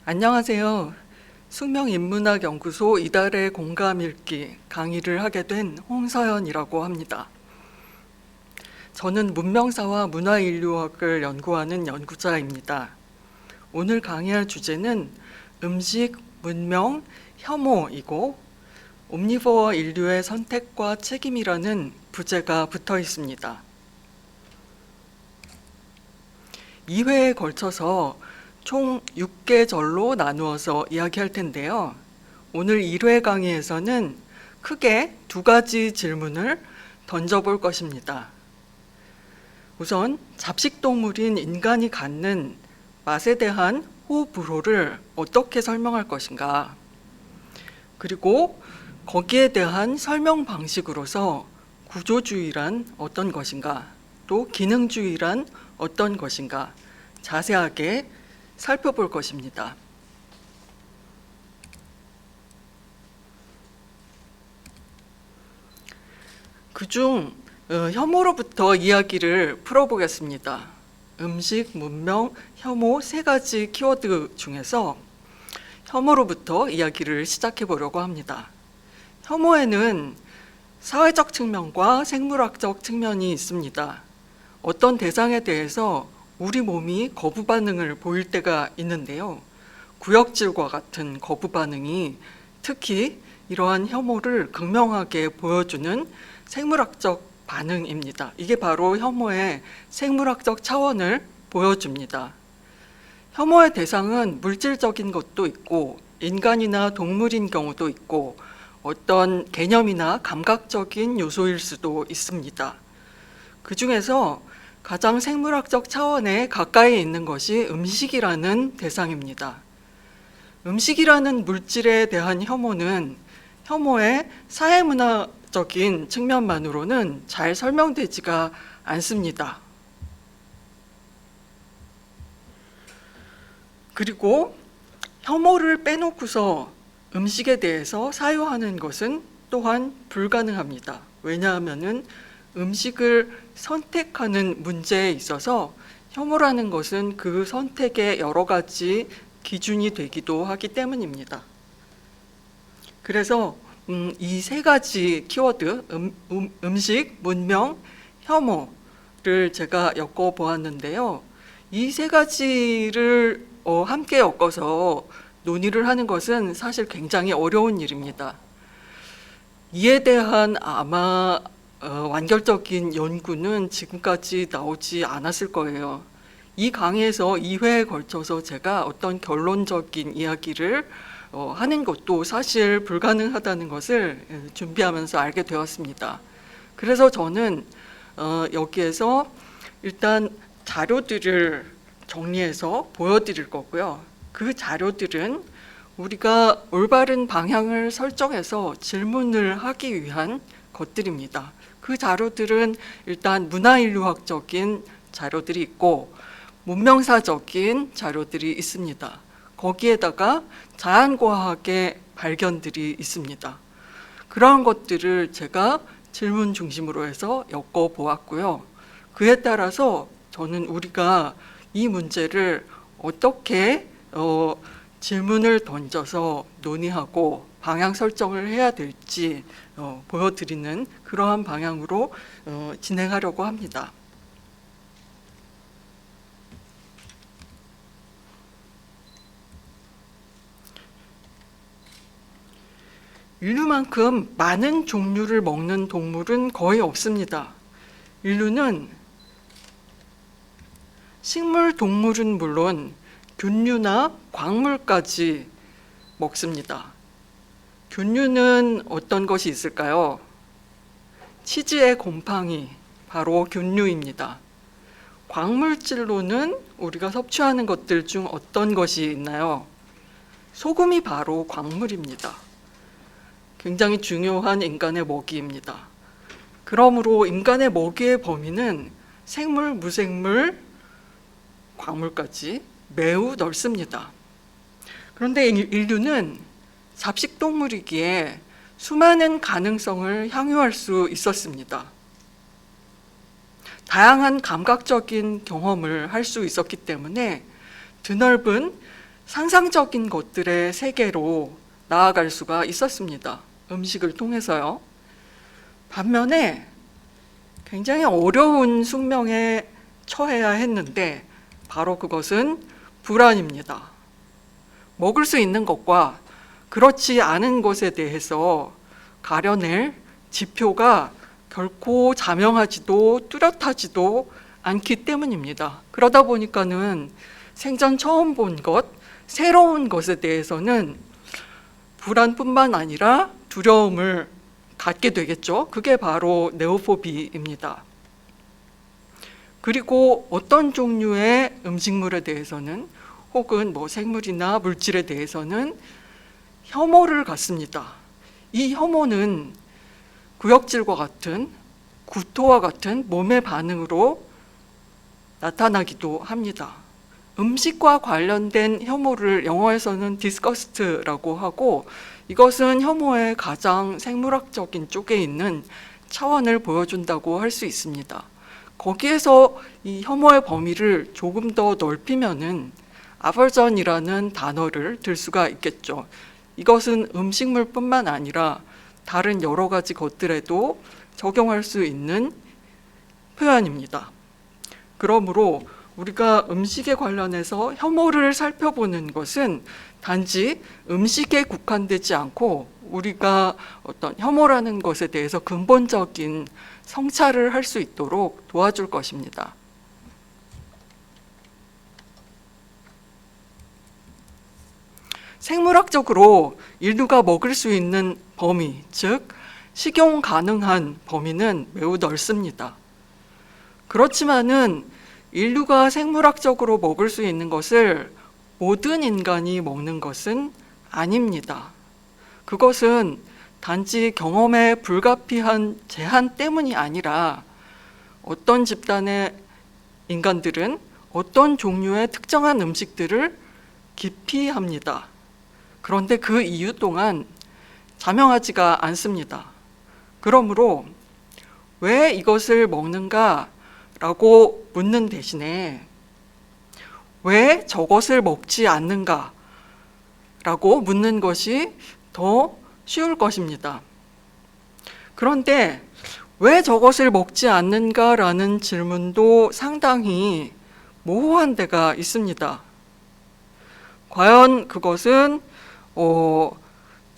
안녕하세요. 숙명인문학연구소 이달의 공감 읽기 강의를 하게 된 홍서연이라고 합니다. 저는 문명사와 문화인류학을 연구하는 연구자입니다. 오늘 강의할 주제는 음식, 문명, 혐오이고 옴니버어 인류의 선택과 책임이라는 부제가 붙어 있습니다. 2회에 걸쳐서 총 6계절로 나누어서 이야기할 텐데요. 오늘 1회 강의에서는 크게 두 가지 질문을 던져볼 것입니다. 우선 잡식동물인 인간이 갖는 맛에 대한 호불호를 어떻게 설명할 것인가, 그리고 거기에 대한 설명 방식으로서 구조주의란 어떤 것인가, 또 기능주의란 어떤 것인가 자세하게 살펴볼 것입니다. 그중 혐오로부터 이야기를 풀어보겠습니다. 음식, 문명, 혐오 세 가지 키워드 중에서 혐오로부터 이야기를 시작해 보려고 합니다. 혐오에는 사회적 측면과 생물학적 측면이 있습니다. 어떤 대상에 대해서 우리 몸이 거부 반응을 보일 때가 있는데요. 구역질과 같은 거부 반응이 특히 이러한 혐오를 극명하게 보여주는 생물학적 반응입니다. 이게 바로 혐오의 생물학적 차원을 보여줍니다. 혐오의 대상은 물질적인 것도 있고 인간이나 동물인 경우도 있고 어떤 개념이나 감각적인 요소일 수도 있습니다. 그 중에서 가장 생물학적 차원에 가까이 있는 것이 음식이라는 대상입니다. 음식이라는 물질에 대한 혐오는 혐오의 사회문화적인 측면만으로는 잘 설명되지가 않습니다. 그리고 혐오를 빼놓고서 음식에 대해서 사유하는 것은 또한 불가능합니다. 왜냐하면은 음식을 선택하는 문제에 있어서 혐오라는 것은 그 선택의 여러 가지 기준이 되기도 하기 때문입니다. 그래서 이 세 가지 키워드, 음식, 문명, 혐오를 제가 엮어보았는데요. 이 세 가지를 함께 엮어서 논의를 하는 것은 사실 굉장히 어려운 일입니다. 이에 대한 아마 완결적인 연구는 지금까지 나오지 않았을 거예요. 이 강의에서 2회에 걸쳐서 제가 어떤 결론적인 이야기를 하는 것도 사실 불가능하다는 것을 준비하면서 알게 되었습니다. 그래서 저는 여기에서 일단 자료들을 정리해서 보여드릴 거고요. 그 자료들은 우리가 올바른 방향을 설정해서 질문을 하기 위한 것들입니다. 그 자료들은 일단 문화인류학적인 자료들이 있고 문명사적인 자료들이 있습니다. 거기에다가 자연과학의 발견들이 있습니다. 그런 것들을 제가 질문 중심으로 해서 엮어보았고요. 그에 따라서 저는 우리가 이 문제를 어떻게 질문을 던져서 논의하고 방향 설정을 해야 될지 보여드리는 그러한 방향으로 진행하려고 합니다. 인류만큼 많은 종류를 먹는 동물은 거의 없습니다. 인류는 식물, 동물은 물론 균류나 광물까지 먹습니다. 균류는 어떤 것이 있을까요? 치즈의 곰팡이, 바로 균류입니다. 광물질로는 우리가 섭취하는 것들 중 어떤 것이 있나요? 소금이 바로 광물입니다. 굉장히 중요한 인간의 먹이입니다. 그러므로 인간의 먹이의 범위는 생물, 무생물, 광물까지 매우 넓습니다. 그런데 인류는 잡식동물이기에 수많은 가능성을 향유할 수 있었습니다. 다양한 감각적인 경험을 할 수 있었기 때문에 드넓은 상상적인 것들의 세계로 나아갈 수가 있었습니다. 음식을 통해서요. 반면에 굉장히 어려운 숙명에 처해야 했는데 바로 그것은 불안입니다. 먹을 수 있는 것과 그렇지 않은 것에 대해서 가려낼 지표가 결코 자명하지도 뚜렷하지도 않기 때문입니다. 그러다 보니까는 생전 처음 본 것, 새로운 것에 대해서는 불안뿐만 아니라 두려움을 갖게 되겠죠. 그게 바로 네오포비입니다. 그리고 어떤 종류의 음식물에 대해서는 혹은 생물이나 물질에 대해서는 혐오를 갖습니다. 이 혐오는 구역질과 같은 구토와 같은 몸의 반응으로 나타나기도 합니다. 음식과 관련된 혐오를 영어에서는 disgust라고 하고, 이것은 혐오의 가장 생물학적인 쪽에 있는 차원을 보여준다고 할 수 있습니다. 거기에서 이 혐오의 범위를 조금 더 넓히면은 아버전이라는 단어를 들 수가 있겠죠. 이것은 음식물뿐만 아니라 다른 여러 가지 것들에도 적용할 수 있는 표현입니다. 그러므로 우리가 음식에 관련해서 혐오를 살펴보는 것은 단지 음식에 국한되지 않고 우리가 어떤 혐오라는 것에 대해서 근본적인 성찰을 할 수 있도록 도와줄 것입니다. 생물학적으로 인류가 먹을 수 있는 범위, 즉 식용 가능한 범위는 매우 넓습니다. 그렇지만은 인류가 생물학적으로 먹을 수 있는 것을 모든 인간이 먹는 것은 아닙니다. 그것은 단지 경험에 불가피한 제한 때문이 아니라 어떤 집단의 인간들은 어떤 종류의 특정한 음식들을 기피합니다. 그런데 그 이유 또한 자명하지가 않습니다. 그러므로 왜 이것을 먹는가라고 묻는 대신에 왜 저것을 먹지 않는가라고 묻는 것이 더 쉬울 것입니다. 그런데 왜 저것을 먹지 않는가라는 질문도 상당히 모호한 데가 있습니다. 과연 그것은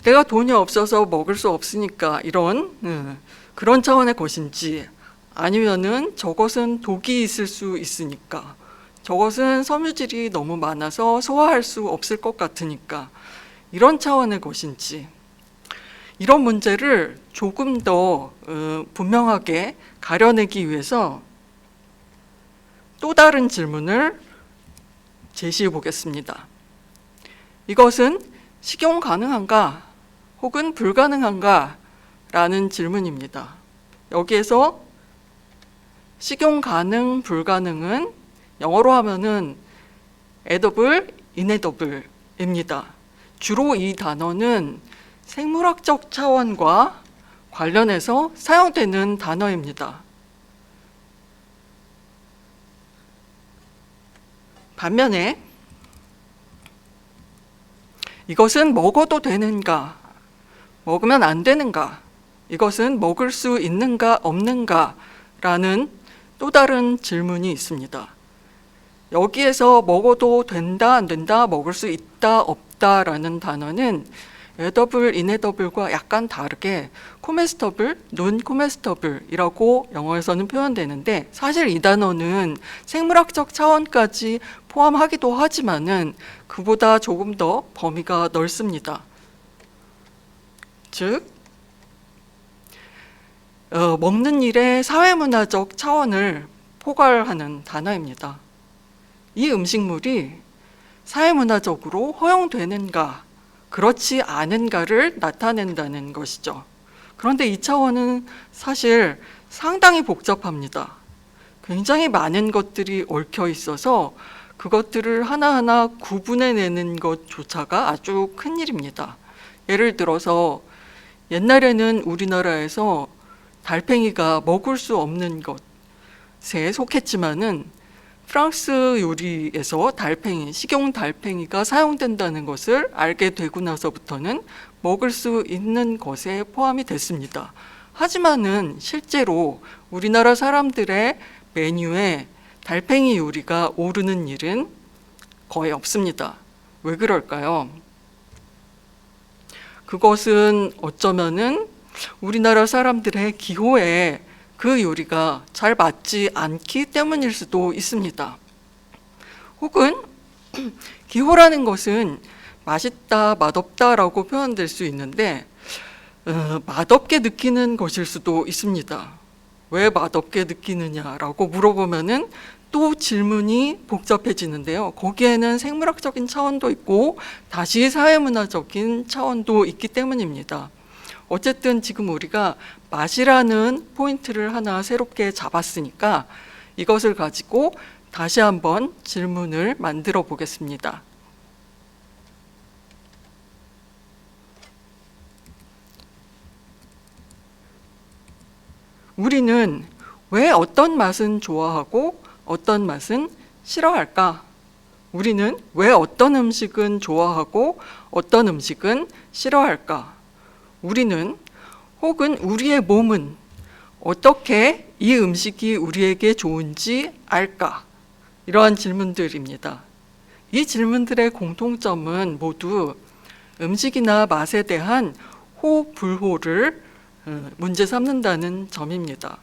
내가 돈이 없어서 먹을 수 없으니까 이런 그런 차원의 것인지, 아니면은 저것은 독이 있을 수 있으니까, 저것은 섬유질이 너무 많아서 소화할 수 없을 것 같으니까 이런 차원의 것인지, 이런 문제를 조금 더 분명하게 가려내기 위해서 또 다른 질문을 제시해 보겠습니다. 이것은 식용 가능한가 혹은 불가능한가 라는 질문입니다. 여기에서 식용 가능, 불가능은 영어로 하면은 edible, inedible입니다. 주로 이 단어는 생물학적 차원과 관련해서 사용되는 단어입니다. 반면에 이것은 먹어도 되는가, 먹으면 안 되는가, 이것은 먹을 수 있는가 없는가 라는 또 다른 질문이 있습니다. 여기에서 먹어도 된다 안 된다, 먹을 수 있다 없다 라는 단어는 edible, inedible과 약간 다르게 comestible, non-comestible이라고 영어에서는 표현되는데, 사실 이 단어는 생물학적 차원까지 포함하기도 하지만은 그보다 조금 더 범위가 넓습니다. 즉 먹는 일의 사회문화적 차원을 포괄하는 단어입니다. 이 음식물이 사회문화적으로 허용되는가, 그렇지 않은가를 나타낸다는 것이죠. 그런데 이 차원은 사실 상당히 복잡합니다. 굉장히 많은 것들이 얽혀 있어서 그것들을 하나하나 구분해내는 것조차가 아주 큰일입니다. 예를 들어서 옛날에는 우리나라에서 달팽이가 먹을 수 없는 것에 속했지만은 프랑스 요리에서 달팽이, 식용 달팽이가 사용된다는 것을 알게 되고 나서부터는 먹을 수 있는 것에 포함이 됐습니다. 하지만은 실제로 우리나라 사람들의 메뉴에 달팽이 요리가 오르는 일은 거의 없습니다. 왜 그럴까요? 그것은 어쩌면은 우리나라 사람들의 기호에 그 요리가 잘 맞지 않기 때문일 수도 있습니다. 혹은 기호라는 것은 맛있다, 맛없다라고 표현될 수 있는데 맛없게 느끼는 것일 수도 있습니다. 왜 맛없게 느끼느냐라고 물어보면은 또 질문이 복잡해지는데요. 거기에는 생물학적인 차원도 있고 다시 사회문화적인 차원도 있기 때문입니다. 어쨌든 지금 우리가 맛이라는 포인트를 하나 새롭게 잡았으니까 이것을 가지고 다시 한번 질문을 만들어 보겠습니다. 우리는 왜 어떤 맛은 좋아하고 어떤 맛은 싫어할까? 우리는 왜 어떤 음식은 좋아하고 어떤 음식은 싫어할까? 우리는 혹은 우리의 몸은 어떻게 이 음식이 우리에게 좋은지 알까? 이러한 질문들입니다. 이 질문들의 공통점은 모두 음식이나 맛에 대한 호불호를 문제 삼는다는 점입니다.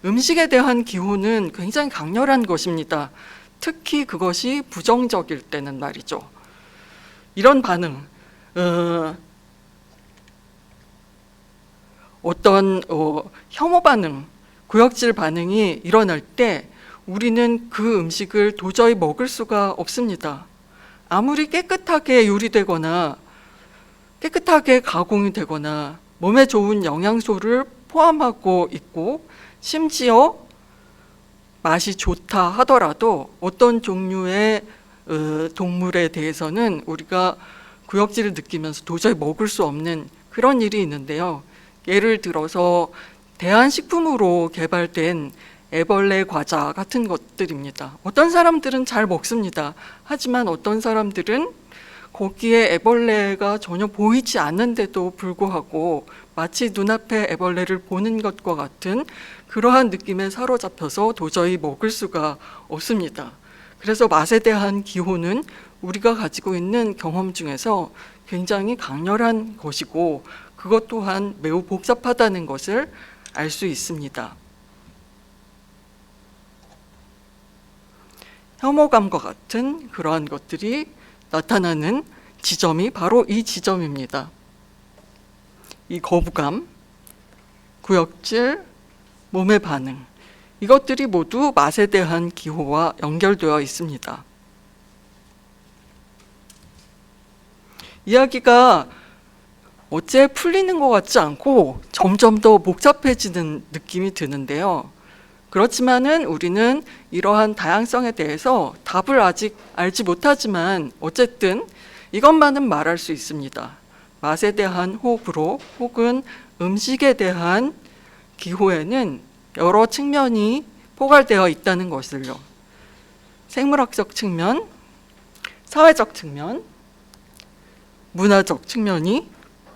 음식에 대한 기호는 굉장히 강렬한 것입니다. 특히 그것이 부정적일 때는 말이죠. 이런 반응, 어떤 혐오 반응, 구역질 반응이 일어날 때 우리는 그 음식을 도저히 먹을 수가 없습니다. 아무리 깨끗하게 요리되거나 깨끗하게 가공이 되거나 몸에 좋은 영양소를 포함하고 있고 심지어 맛이 좋다 하더라도 어떤 종류의 동물에 대해서는 우리가 구역질을 느끼면서 도저히 먹을 수 없는 그런 일이 있는데요. 예를 들어서 대한식품으로 개발된 애벌레 과자 같은 것들입니다. 어떤 사람들은 잘 먹습니다. 하지만 어떤 사람들은 거기에 애벌레가 전혀 보이지 않는데도 불구하고 마치 눈앞에 애벌레를 보는 것과 같은 그러한 느낌에 사로잡혀서 도저히 먹을 수가 없습니다. 그래서 맛에 대한 기호는 우리가 가지고 있는 경험 중에서 굉장히 강렬한 것이고 그것 또한 매우 복잡하다는 것을 알 수 있습니다. 혐오감과 같은 그러한 것들이 나타나는 지점이 바로 이 지점입니다. 이 거부감, 구역질, 몸의 반응, 이것들이 모두 맛에 대한 기호와 연결되어 있습니다. 이야기가 어째 풀리는 것 같지 않고 점점 더 복잡해지는 느낌이 드는데요. 그렇지만은 우리는 이러한 다양성에 대해서 답을 아직 알지 못하지만 어쨌든 이것만은 말할 수 있습니다. 맛에 대한 호불호 혹은 음식에 대한 기호에는 여러 측면이 포괄되어 있다는 것을요. 생물학적 측면, 사회적 측면, 문화적 측면이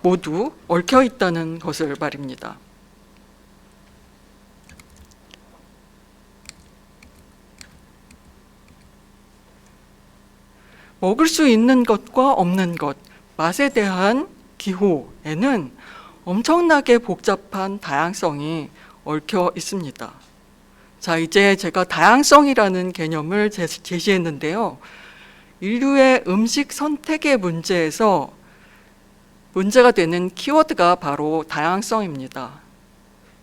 모두 얽혀 있다는 것을 말입니다. 먹을 수 있는 것과 없는 것, 맛에 대한 기호에는 엄청나게 복잡한 다양성이 얽혀 있습니다. 자, 이제 제가 다양성이라는 개념을 제시했는데요. 인류의 음식 선택의 문제에서 문제가 되는 키워드가 바로 다양성입니다.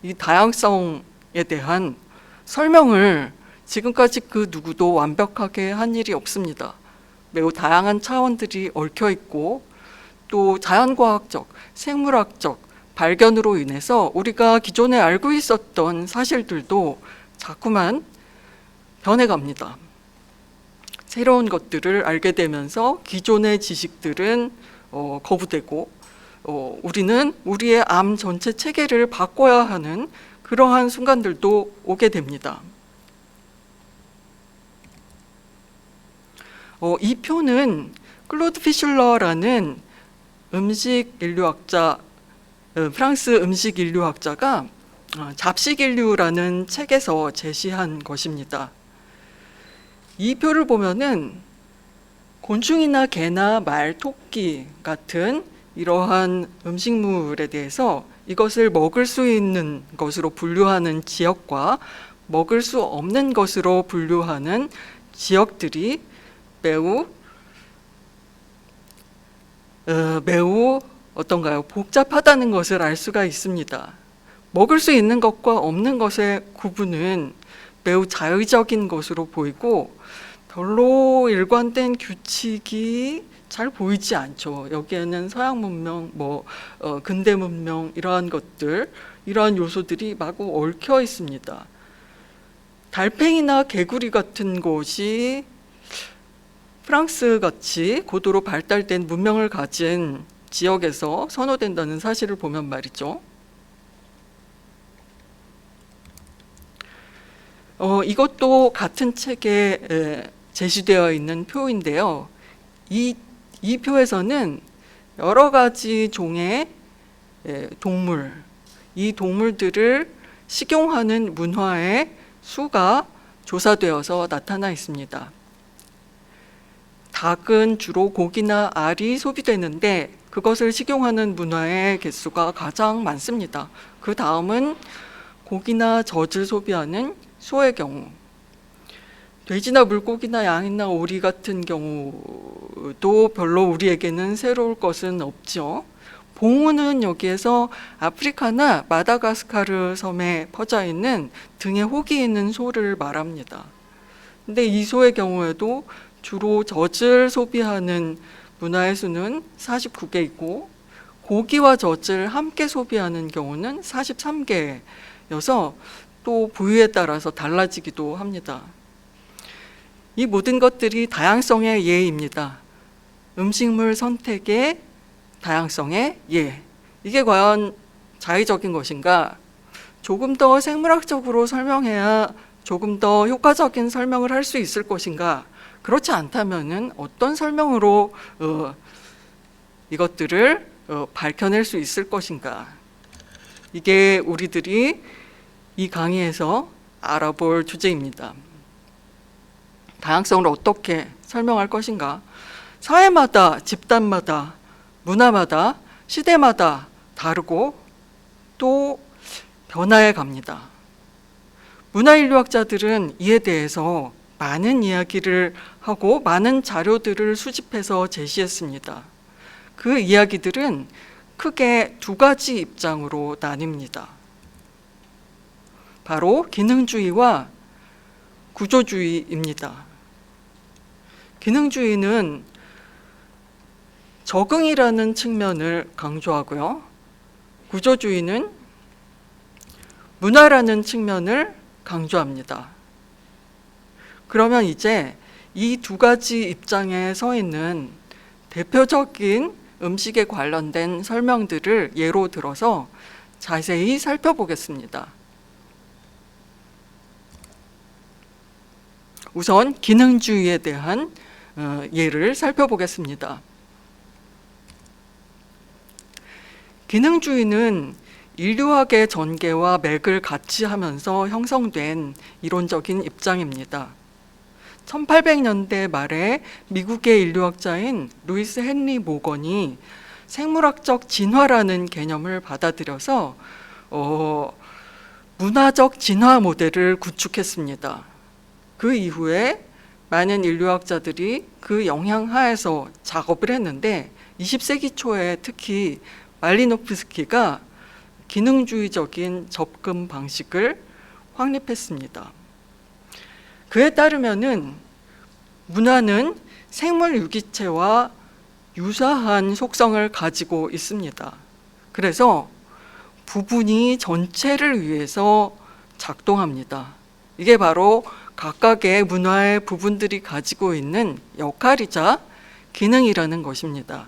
이 다양성에 대한 설명을 지금까지 그 누구도 완벽하게 한 일이 없습니다. 매우 다양한 차원들이 얽혀 있고 또 자연과학적, 생물학적 발견으로 인해서 우리가 기존에 알고 있었던 사실들도 자꾸만 변해갑니다. 새로운 것들을 알게 되면서 기존의 지식들은 거부되고 우리는 우리의 암 전체 체계를 바꿔야 하는 그러한 순간들도 오게 됩니다. 이 표는 클로드 피슐러라는 음식 인류학자, 프랑스 음식 인류학자가 잡식인류라는 책에서 제시한 것입니다. 이 표를 보면은 곤충이나 개나 말, 토끼 같은 이러한 음식물에 대해서 이것을 먹을 수 있는 것으로 분류하는 지역과 먹을 수 없는 것으로 분류하는 지역들이 매우 어떤가요? 복잡하다는 것을 알 수가 있습니다. 먹을 수 있는 것과 없는 것의 구분은 매우 자의적인 것으로 보이고 별로 일관된 규칙이 잘 보이지 않죠. 여기에는 서양 문명, 근대 문명 이러한 것들, 이러한 요소들이 마구 얽혀 있습니다. 달팽이나 개구리 같은 곳이 프랑스 같이 고도로 발달된 문명을 가진 지역에서 선호된다는 사실을 보면 말이죠. 이것도 같은 책에 제시되어 있는 표인데요. 이 표에서는 여러 가지 종의 동물, 이 동물들을 식용하는 문화의 수가 조사되어서 나타나 있습니다. 닭은 주로 고기나 알이 소비되는데 그것을 식용하는 문화의 개수가 가장 많습니다. 그 다음은 고기나 젖을 소비하는 소의 경우, 돼지나 물고기나 양이나 오리 같은 경우도 별로 우리에게는 새로울 것은 없죠. 봉우는 여기에서 아프리카나 마다가스카르 섬에 퍼져 있는 등에 혹이 있는 소를 말합니다. 근데 이 소의 경우에도 주로 젖을 소비하는 문화의 수는 49개이고 고기와 젖을 함께 소비하는 경우는 43개여서 또 부위에 따라서 달라지기도 합니다. 이 모든 것들이 다양성의 예입니다. 음식물 선택의 다양성의 예. 이게 과연 자의적인 것인가? 조금 더 생물학적으로 설명해야 조금 더 효과적인 설명을 할 수 있을 것인가? 그렇지 않다면은 어떤 설명으로 이것들을 밝혀낼 수 있을 것인가? 이게 우리들이 이 강의에서 알아볼 주제입니다. 다양성을 어떻게 설명할 것인가? 사회마다, 집단마다, 문화마다, 시대마다 다르고 또 변화해 갑니다. 문화인류학자들은 이에 대해서 많은 이야기를 하고 많은 자료들을 수집해서 제시했습니다. 그 이야기들은 크게 두 가지 입장으로 나뉩니다. 바로 기능주의와 구조주의입니다. 기능주의는 적응이라는 측면을 강조하고요. 구조주의는 문화라는 측면을 강조합니다. 그러면 이제 이 두 가지 입장에 서 있는 대표적인 음식에 관련된 설명들을 예로 들어서 자세히 살펴보겠습니다. 우선 기능주의에 대한 예를 살펴보겠습니다. 기능주의는 인류학의 전개와 맥을 같이 하면서 형성된 이론적인 입장입니다. 1800년대 말에 미국의 인류학자인 루이스 헨리 모건이 생물학적 진화라는 개념을 받아들여서 문화적 진화 모델을 구축했습니다. 그 이후에 많은 인류학자들이 그 영향 하에서 작업을 했는데 20세기 초에 특히 말리노프스키가 기능주의적인 접근 방식을 확립했습니다. 그에 따르면은 문화는 생물 유기체와 유사한 속성을 가지고 있습니다. 그래서 부분이 전체를 위해서 작동합니다. 이게 바로 각각의 문화의 부분들이 가지고 있는 역할이자 기능이라는 것입니다.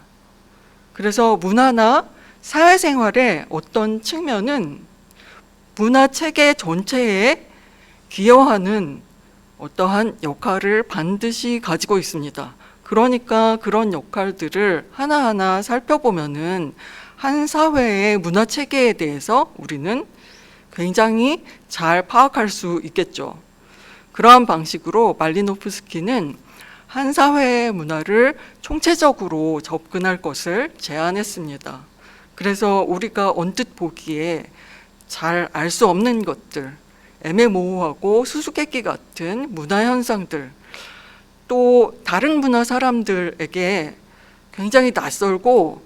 그래서 문화나 사회생활의 어떤 측면은 문화 체계 전체에 기여하는 어떠한 역할을 반드시 가지고 있습니다. 그러니까 그런 역할들을 하나하나 살펴보면은 한 사회의 문화 체계에 대해서 우리는 굉장히 잘 파악할 수 있겠죠. 그러한 방식으로 말리노프스키는 한 사회의 문화를 총체적으로 접근할 것을 제안했습니다. 그래서 우리가 언뜻 보기에 잘 알 수 없는 것들, 애매모호하고 수수께끼 같은 문화 현상들, 또 다른 문화 사람들에게 굉장히 낯설고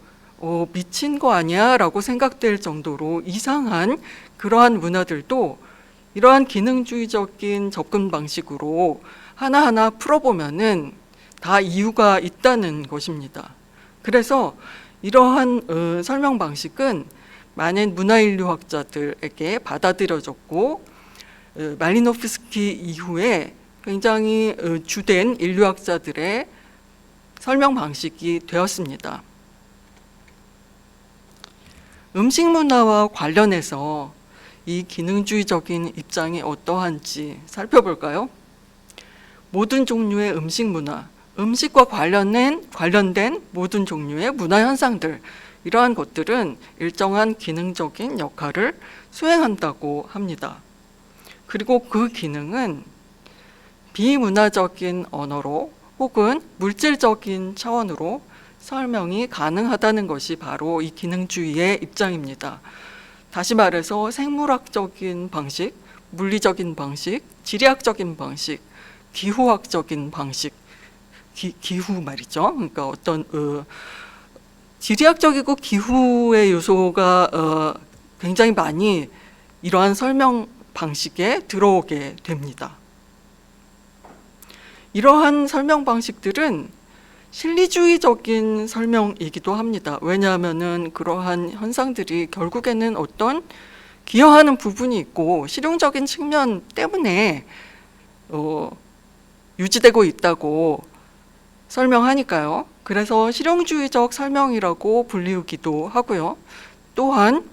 미친 거 아니야? 라고 생각될 정도로 이상한 그러한 문화들도 이러한 기능주의적인 접근 방식으로 하나하나 풀어보면은 다 이유가 있다는 것입니다. 그래서 이러한 설명 방식은 많은 문화인류학자들에게 받아들여졌고 말리노프스키 이후에 굉장히 주된 인류학자들의 설명 방식이 되었습니다. 음식 문화와 관련해서 이 기능주의적인 입장이 어떠한지 살펴볼까요? 모든 종류의 음식 문화, 음식과 관련된 모든 종류의 문화 현상들, 이러한 것들은 일정한 기능적인 역할을 수행한다고 합니다. 그리고 그 기능은 비문화적인 언어로 혹은 물질적인 차원으로 설명이 가능하다는 것이 바로 이 기능주의의 입장입니다. 다시 말해서 생물학적인 방식, 물리적인 방식, 지리학적인 방식, 기후학적인 방식, 기후 말이죠. 그러니까 어떤 지리학적이고 기후의 요소가 굉장히 많이 이러한 설명 방식에 들어오게 됩니다. 이러한 설명 방식들은 실리주의적인 설명이기도 합니다. 왜냐하면은 그러한 현상들이 결국에는 어떤 기여하는 부분이 있고 실용적인 측면 때문에 유지되고 있다고 설명하니까요. 그래서 실용주의적 설명이라고 불리우기도 하고요. 또한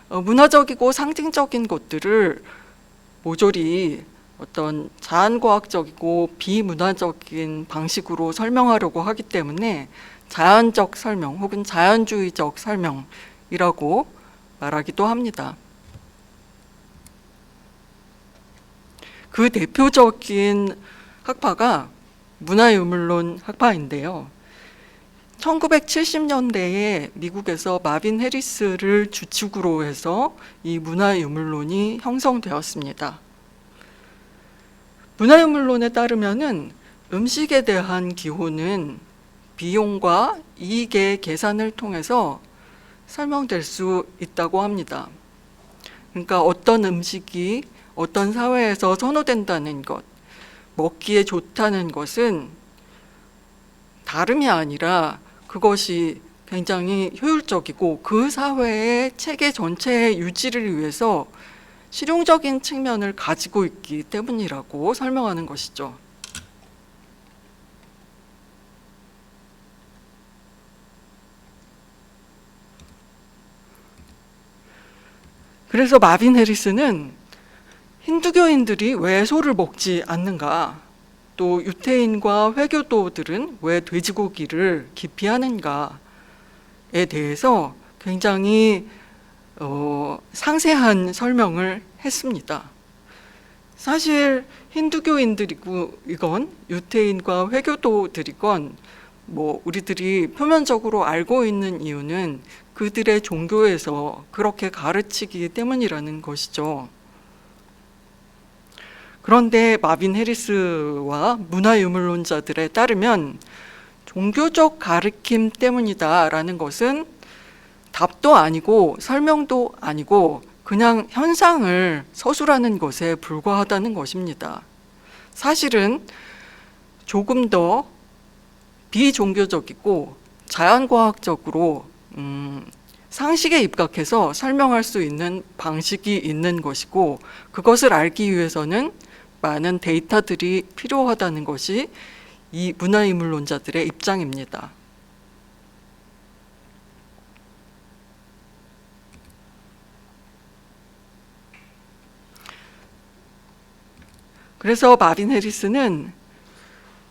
문화적이고 상징적인 것들을 모조리 어떤 자연과학적이고 비문화적인 방식으로 설명하려고 하기 때문에 자연적 설명 혹은 자연주의적 설명이라고 말하기도 합니다. 그 대표적인 학파가 문화유물론 학파인데요. 1970년대에 미국에서 마빈 해리스를 주축으로 해서 이 문화유물론이 형성되었습니다. 문화유물론에 따르면은 음식에 대한 기호는 비용과 이익의 계산을 통해서 설명될 수 있다고 합니다. 그러니까 어떤 음식이 어떤 사회에서 선호된다는 것, 먹기에 좋다는 것은 다름이 아니라 그것이 굉장히 효율적이고 그 사회의 체계 전체의 유지를 위해서 실용적인 측면을 가지고 있기 때문이라고 설명하는 것이죠. 그래서 마빈 해리스는 힌두교인들이 왜 소를 먹지 않는가, 또 유태인과 회교도들은 왜 돼지고기를 기피하는가에 대해서 굉장히 상세한 설명을 했습니다. 사실 힌두교인들이건 유태인과 회교도들이건 우리들이 표면적으로 알고 있는 이유는 그들의 종교에서 그렇게 가르치기 때문이라는 것이죠. 그런데 마빈 해리스와 문화유물론자들에 따르면 종교적 가르침 때문이다라는 것은 답도 아니고 설명도 아니고 그냥 현상을 서술하는 것에 불과하다는 것입니다. 사실은 조금 더 비종교적이고 자연과학적으로 상식에 입각해서 설명할 수 있는 방식이 있는 것이고 그것을 알기 위해서는 많은 데이터들이 필요하다는 것이 이 문화인물론자들의 입장입니다. 그래서 마빈 해리스는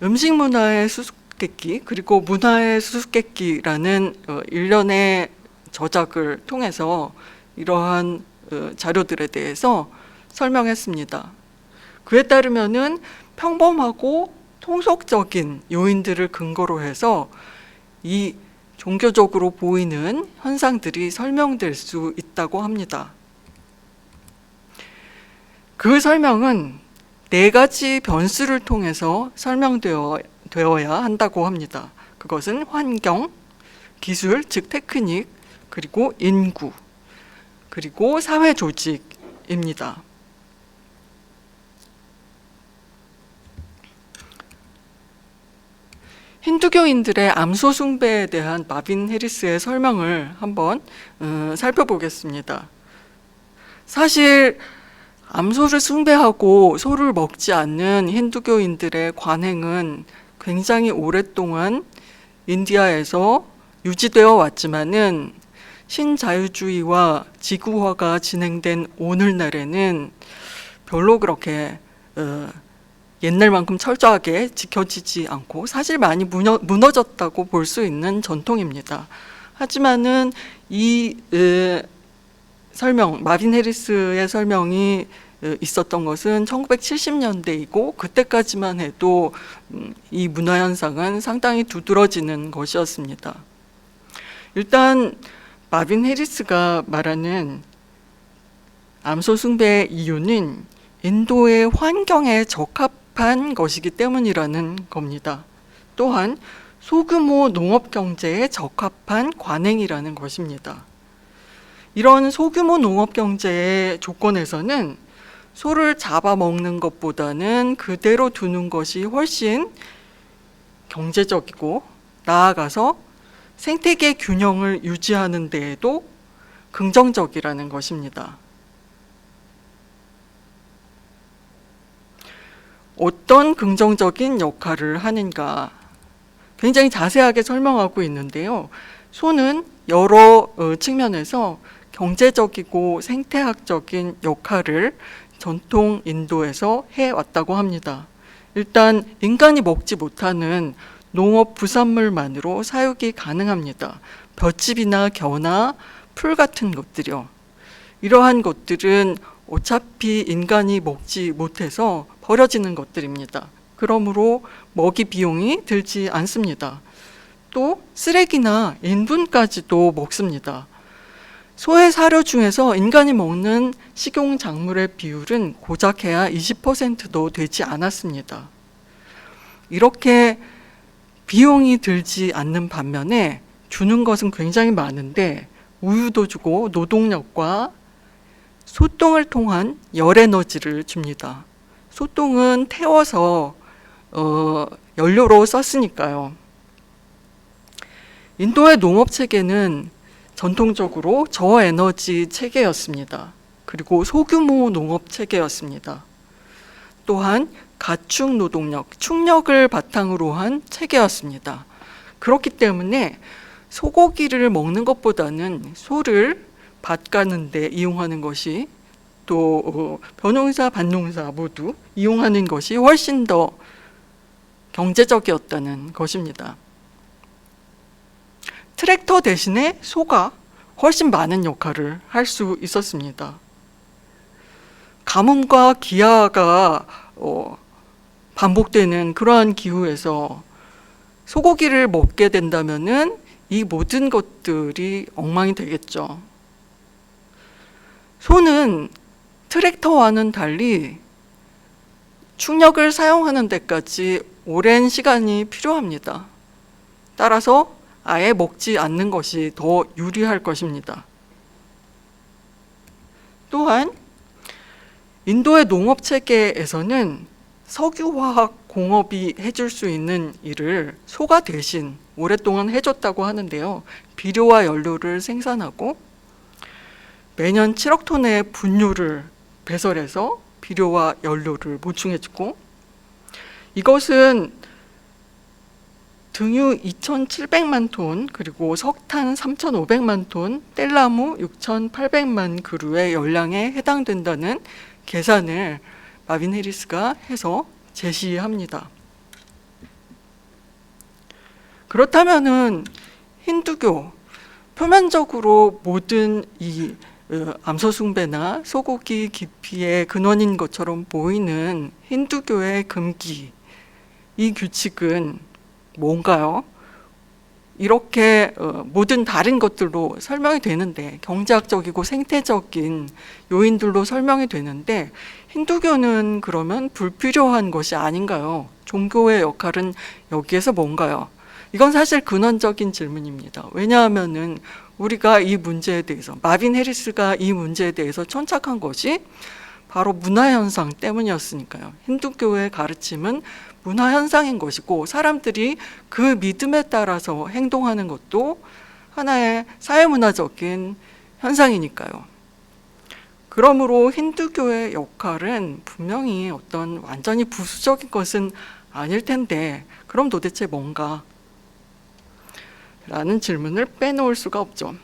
음식 문화의 수수께끼 그리고 문화의 수수께끼라는 일련의 저작을 통해서 이러한 자료들에 대해서 설명했습니다. 그에 따르면은 평범하고 통속적인 요인들을 근거로 해서 이 종교적으로 보이는 현상들이 설명될 수 있다고 합니다. 그 설명은 4가지 변수를 통해서 설명되어야 한다고 합니다. 그것은 환경, 기술, 즉 테크닉, 그리고 인구, 그리고 사회 조직입니다. 힌두교인들의 암소 숭배에 대한 마빈 해리스의 설명을 한번 살펴보겠습니다. 사실 암소를 숭배하고 소를 먹지 않는 힌두교인들의 관행은 굉장히 오랫동안 인디아에서 유지되어 왔지만은 신자유주의와 지구화가 진행된 오늘날에는 별로 그렇게 옛날만큼 철저하게 지켜지지 않고 사실 많이 무너졌다고 볼 수 있는 전통입니다. 하지만은 이 설명, 마빈 해리스의 설명이 있었던 것은 1970년대이고 그때까지만 해도 이 문화 현상은 상당히 두드러지는 것이었습니다. 일단 마빈 해리스가 말하는 암소 숭배의 이유는 인도의 환경에 적합한 것이기 때문이라는 겁니다. 또한 소규모 농업 경제에 적합한 관행이라는 것입니다. 이런 소규모 농업 경제의 조건에서는 소를 잡아먹는 것보다는 그대로 두는 것이 훨씬 경제적이고 나아가서 생태계 균형을 유지하는 데에도 긍정적이라는 것입니다. 어떤 긍정적인 역할을 하는가 굉장히 자세하게 설명하고 있는데요. 소는 여러 측면에서 경제적이고 생태학적인 역할을 전통 인도에서 해왔다고 합니다. 일단 인간이 먹지 못하는 농업 부산물만으로 사육이 가능합니다. 볏짚이나 겨나 풀 같은 것들이요. 이러한 것들은 어차피 인간이 먹지 못해서 버려지는 것들입니다. 그러므로 먹이 비용이 들지 않습니다. 또 쓰레기나 인분까지도 먹습니다. 소의 사료 중에서 인간이 먹는 식용작물의 비율은 고작 해야 20%도 되지 않았습니다. 이렇게 비용이 들지 않는 반면에 주는 것은 굉장히 많은데 우유도 주고 노동력과 소똥을 통한 열에너지를 줍니다. 소똥은 태워서 연료로 썼으니까요. 인도의 농업 체계는 전통적으로 저에너지 체계였습니다. 그리고 소규모 농업 체계였습니다. 또한 가축 노동력, 축력을 바탕으로 한 체계였습니다. 그렇기 때문에 소고기를 먹는 것보다는 소를 밭 가는 데 이용하는 것이 또 벼농사, 밭농사 모두 이용하는 것이 훨씬 더 경제적이었다는 것입니다. 트랙터 대신에 소가 훨씬 많은 역할을 할 수 있었습니다. 가뭄과 기아가 반복되는 그러한 기후에서 소고기를 먹게 된다면은 이 모든 것들이 엉망이 되겠죠. 소는 트랙터와는 달리 축력을 사용하는 데까지 오랜 시간이 필요합니다. 따라서 아예 먹지 않는 것이 더 유리할 것입니다. 또한 인도의 농업 체계에서는 석유화학 공업이 해줄 수 있는 일을 소가 대신 오랫동안 해줬다고 하는데요. 비료와 연료를 생산하고 매년 7억 톤의 분유를 배설해서 비료와 연료를 보충해주고 이것은 등유 2,700만 톤 그리고 석탄 3,500만 톤, 뗄나무 6,800만 그루의 열량에 해당된다는 계산을 마빈 해리스가 해서 제시합니다. 그렇다면은 힌두교, 표면적으로 모든 이 암소 숭배나 소고기 기피의 근원인 것처럼 보이는 힌두교의 금기, 이 규칙은 뭔가요? 이렇게 모든 다른 것들로 설명이 되는데, 경제학적이고 생태적인 요인들로 설명이 되는데, 힌두교는 그러면 불필요한 것이 아닌가요? 종교의 역할은 여기에서 뭔가요? 이건 사실 근원적인 질문입니다. 왜냐하면은 우리가 이 문제에 대해서, 마빈 해리스가 이 문제에 대해서 천착한 것이 바로 문화현상 때문이었으니까요. 힌두교의 가르침은 문화현상인 것이고, 사람들이 그 믿음에 따라서 행동하는 것도 하나의 사회문화적인 현상이니까요. 그러므로 힌두교의 역할은 분명히 어떤 완전히 부수적인 것은 아닐 텐데, 그럼 도대체 뭔가? 라는 질문을 빼놓을 수가 없죠.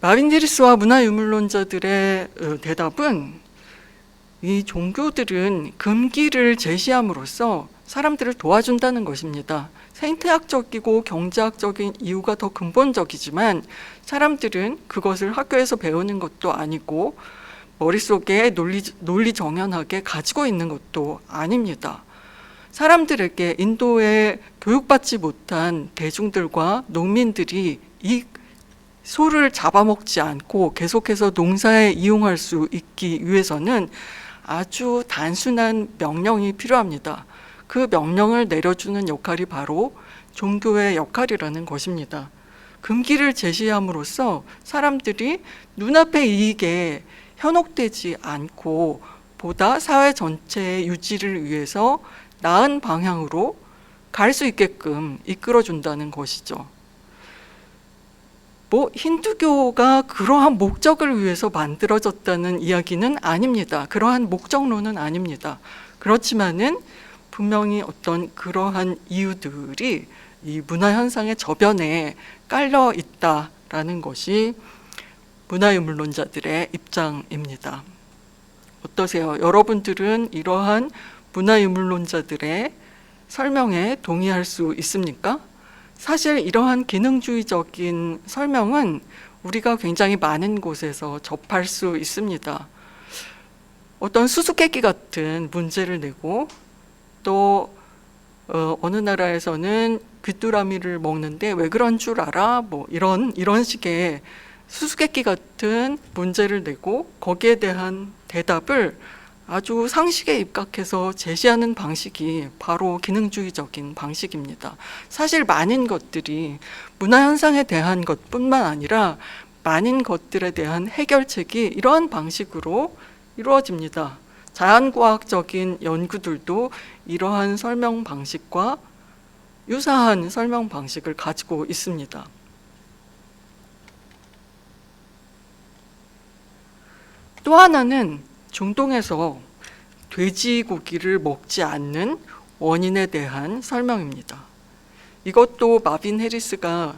마빈 해리스와 문화유물론자들의 대답은, 이 종교들은 금기를 제시함으로써 사람들을 도와준다는 것입니다. 생태학적이고 경제학적인 이유가 더 근본적이지만, 사람들은 그것을 학교에서 배우는 것도 아니고 머릿속에 논리 정연하게 가지고 있는 것도 아닙니다. 사람들에게, 인도에 교육받지 못한 대중들과 농민들이 이 소를 잡아먹지 않고 계속해서 농사에 이용할 수 있기 위해서는 아주 단순한 명령이 필요합니다. 그 명령을 내려주는 역할이 바로 종교의 역할이라는 것입니다. 금기를 제시함으로써 사람들이 눈앞의 이익에 현혹되지 않고 보다 사회 전체의 유지를 위해서 나은 방향으로 갈 수 있게끔 이끌어준다는 것이죠. 힌두교가 그러한 목적을 위해서 만들어졌다는 이야기는 아닙니다. 그러한 목적론은 아닙니다. 그렇지만은 분명히 어떤 그러한 이유들이 이 문화현상의 저변에 깔려 있다라는 것이 문화유물론자들의 입장입니다. 어떠세요? 여러분들은 이러한 문화유물론자들의 설명에 동의할 수 있습니까? 사실 이러한 기능주의적인 설명은 우리가 굉장히 많은 곳에서 접할 수 있습니다. 어떤 수수께끼 같은 문제를 내고, 또 어느 나라에서는 귀뚜라미를 먹는데 왜 그런 줄 알아? 이런 식의 수수께끼 같은 문제를 내고, 거기에 대한 대답을 아주 상식에 입각해서 제시하는 방식이 바로 기능주의적인 방식입니다. 사실 많은 것들이 문화현상에 대한 것뿐만 아니라 많은 것들에 대한 해결책이 이러한 방식으로 이루어집니다. 자연과학적인 연구들도 이러한 설명 방식과 유사한 설명 방식을 가지고 있습니다. 또 하나는 중동에서 돼지고기를 먹지 않는 원인에 대한 설명입니다. 이것도 마빈 해리스가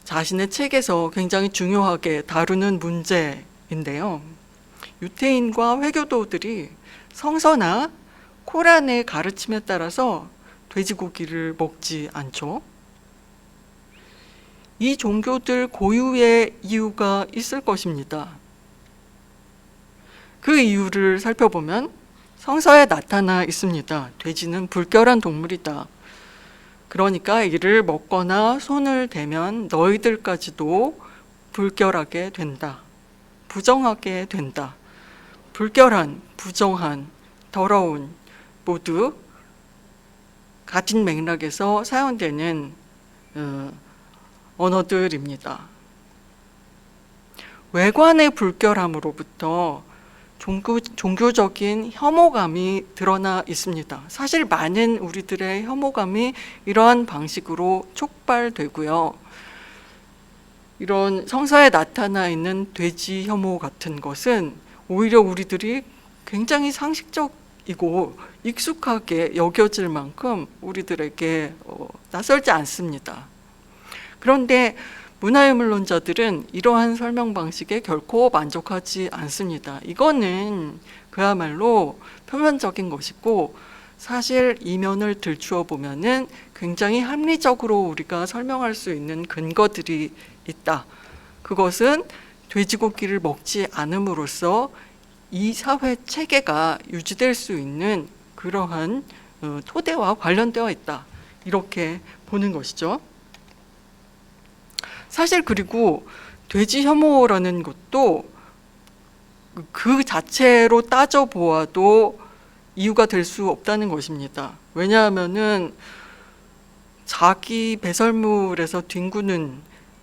자신의 책에서 굉장히 중요하게 다루는 문제인데요. 유태인과 회교도들이 성서나 코란의 가르침에 따라서 돼지고기를 먹지 않죠. 이 종교들 고유의 이유가 있을 것입니다. 그 이유를 살펴보면 성서에 나타나 있습니다. 돼지는 불결한 동물이다. 그러니까 이를 먹거나 손을 대면 너희들까지도 불결하게 된다. 부정하게 된다. 불결한, 부정한, 더러운 모두 같은 맥락에서 사용되는 언어들입니다. 외관의 불결함으로부터 종교적인 혐오감이 드러나 있습니다. 사실 많은 우리들의 혐오감이 이러한 방식으로 촉발되고요. 이런 성서에 나타나 있는 돼지 혐오 같은 것은 오히려 우리들이 굉장히 상식적이고 익숙하게 여겨질 만큼 우리들에게 낯설지 않습니다. 그런데 문화유물론자들은 이러한 설명 방식에 결코 만족하지 않습니다. 이거는 그야말로 표면적인 것이고 사실 이면을 들추어 보면은 굉장히 합리적으로 우리가 설명할 수 있는 근거들이 있다. 그것은 돼지고기를 먹지 않음으로써 이 사회 체계가 유지될 수 있는 그러한 토대와 관련되어 있다. 이렇게 보는 것이죠. 사실 그리고 돼지 혐오라는 것도 그 자체로 따져보아도 이유가 될 수 없다는 것입니다. 왜냐하면은 자기 배설물에서 뒹구는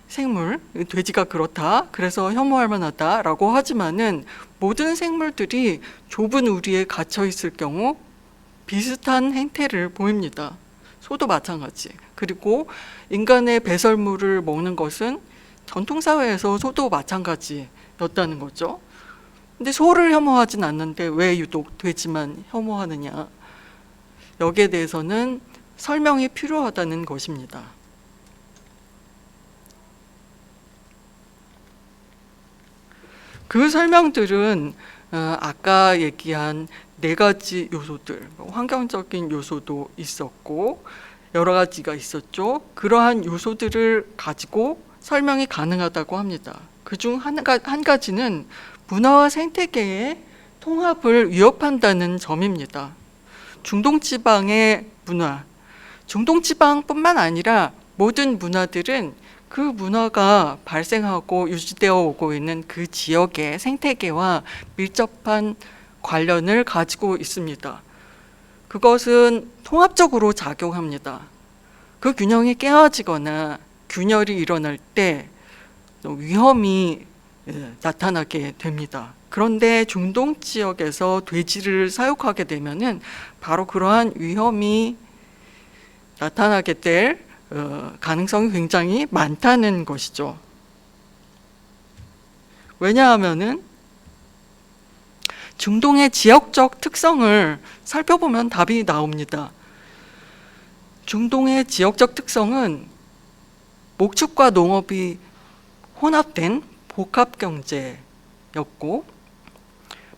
생물, 돼지가 그렇다, 그래서 혐오할 만하다라고 하지만은 모든 생물들이 좁은 우리에 갇혀 있을 경우 비슷한 행태를 보입니다. 소도 마찬가지. 그리고 인간의 배설물을 먹는 것은 전통사회에서 소도 마찬가지였다는 거죠. 근데 소를 혐오하진 않는데 왜 유독 돼지만 혐오하느냐? 여기에 대해서는 설명이 필요하다는 것입니다. 그 설명들은 아까 얘기한 4가지 요소들, 환경적인 요소도 있었고 여러 가지가 있었죠. 그러한 요소들을 가지고 설명이 가능하다고 합니다. 그중 한 가지는 문화와 생태계의 통합을 위협한다는 점입니다. 중동지방의 문화, 중동지방뿐만 아니라 모든 문화들은 그 문화가 발생하고 유지되어 오고 있는 그 지역의 생태계와 밀접한 관련을 가지고 있습니다. 그것은 통합적으로 작용합니다. 그 균형이 깨어지거나 균열이 일어날 때 위험이 나타나게 됩니다. 그런데 중동 지역에서 돼지를 사육하게 되면은 바로 그러한 위험이 나타나게 될 가능성이 굉장히 많다는 것이죠. 왜냐하면은 중동의 지역적 특성을 살펴보면 답이 나옵니다. 중동의 지역적 특성은 목축과 농업이 혼합된 복합 경제였고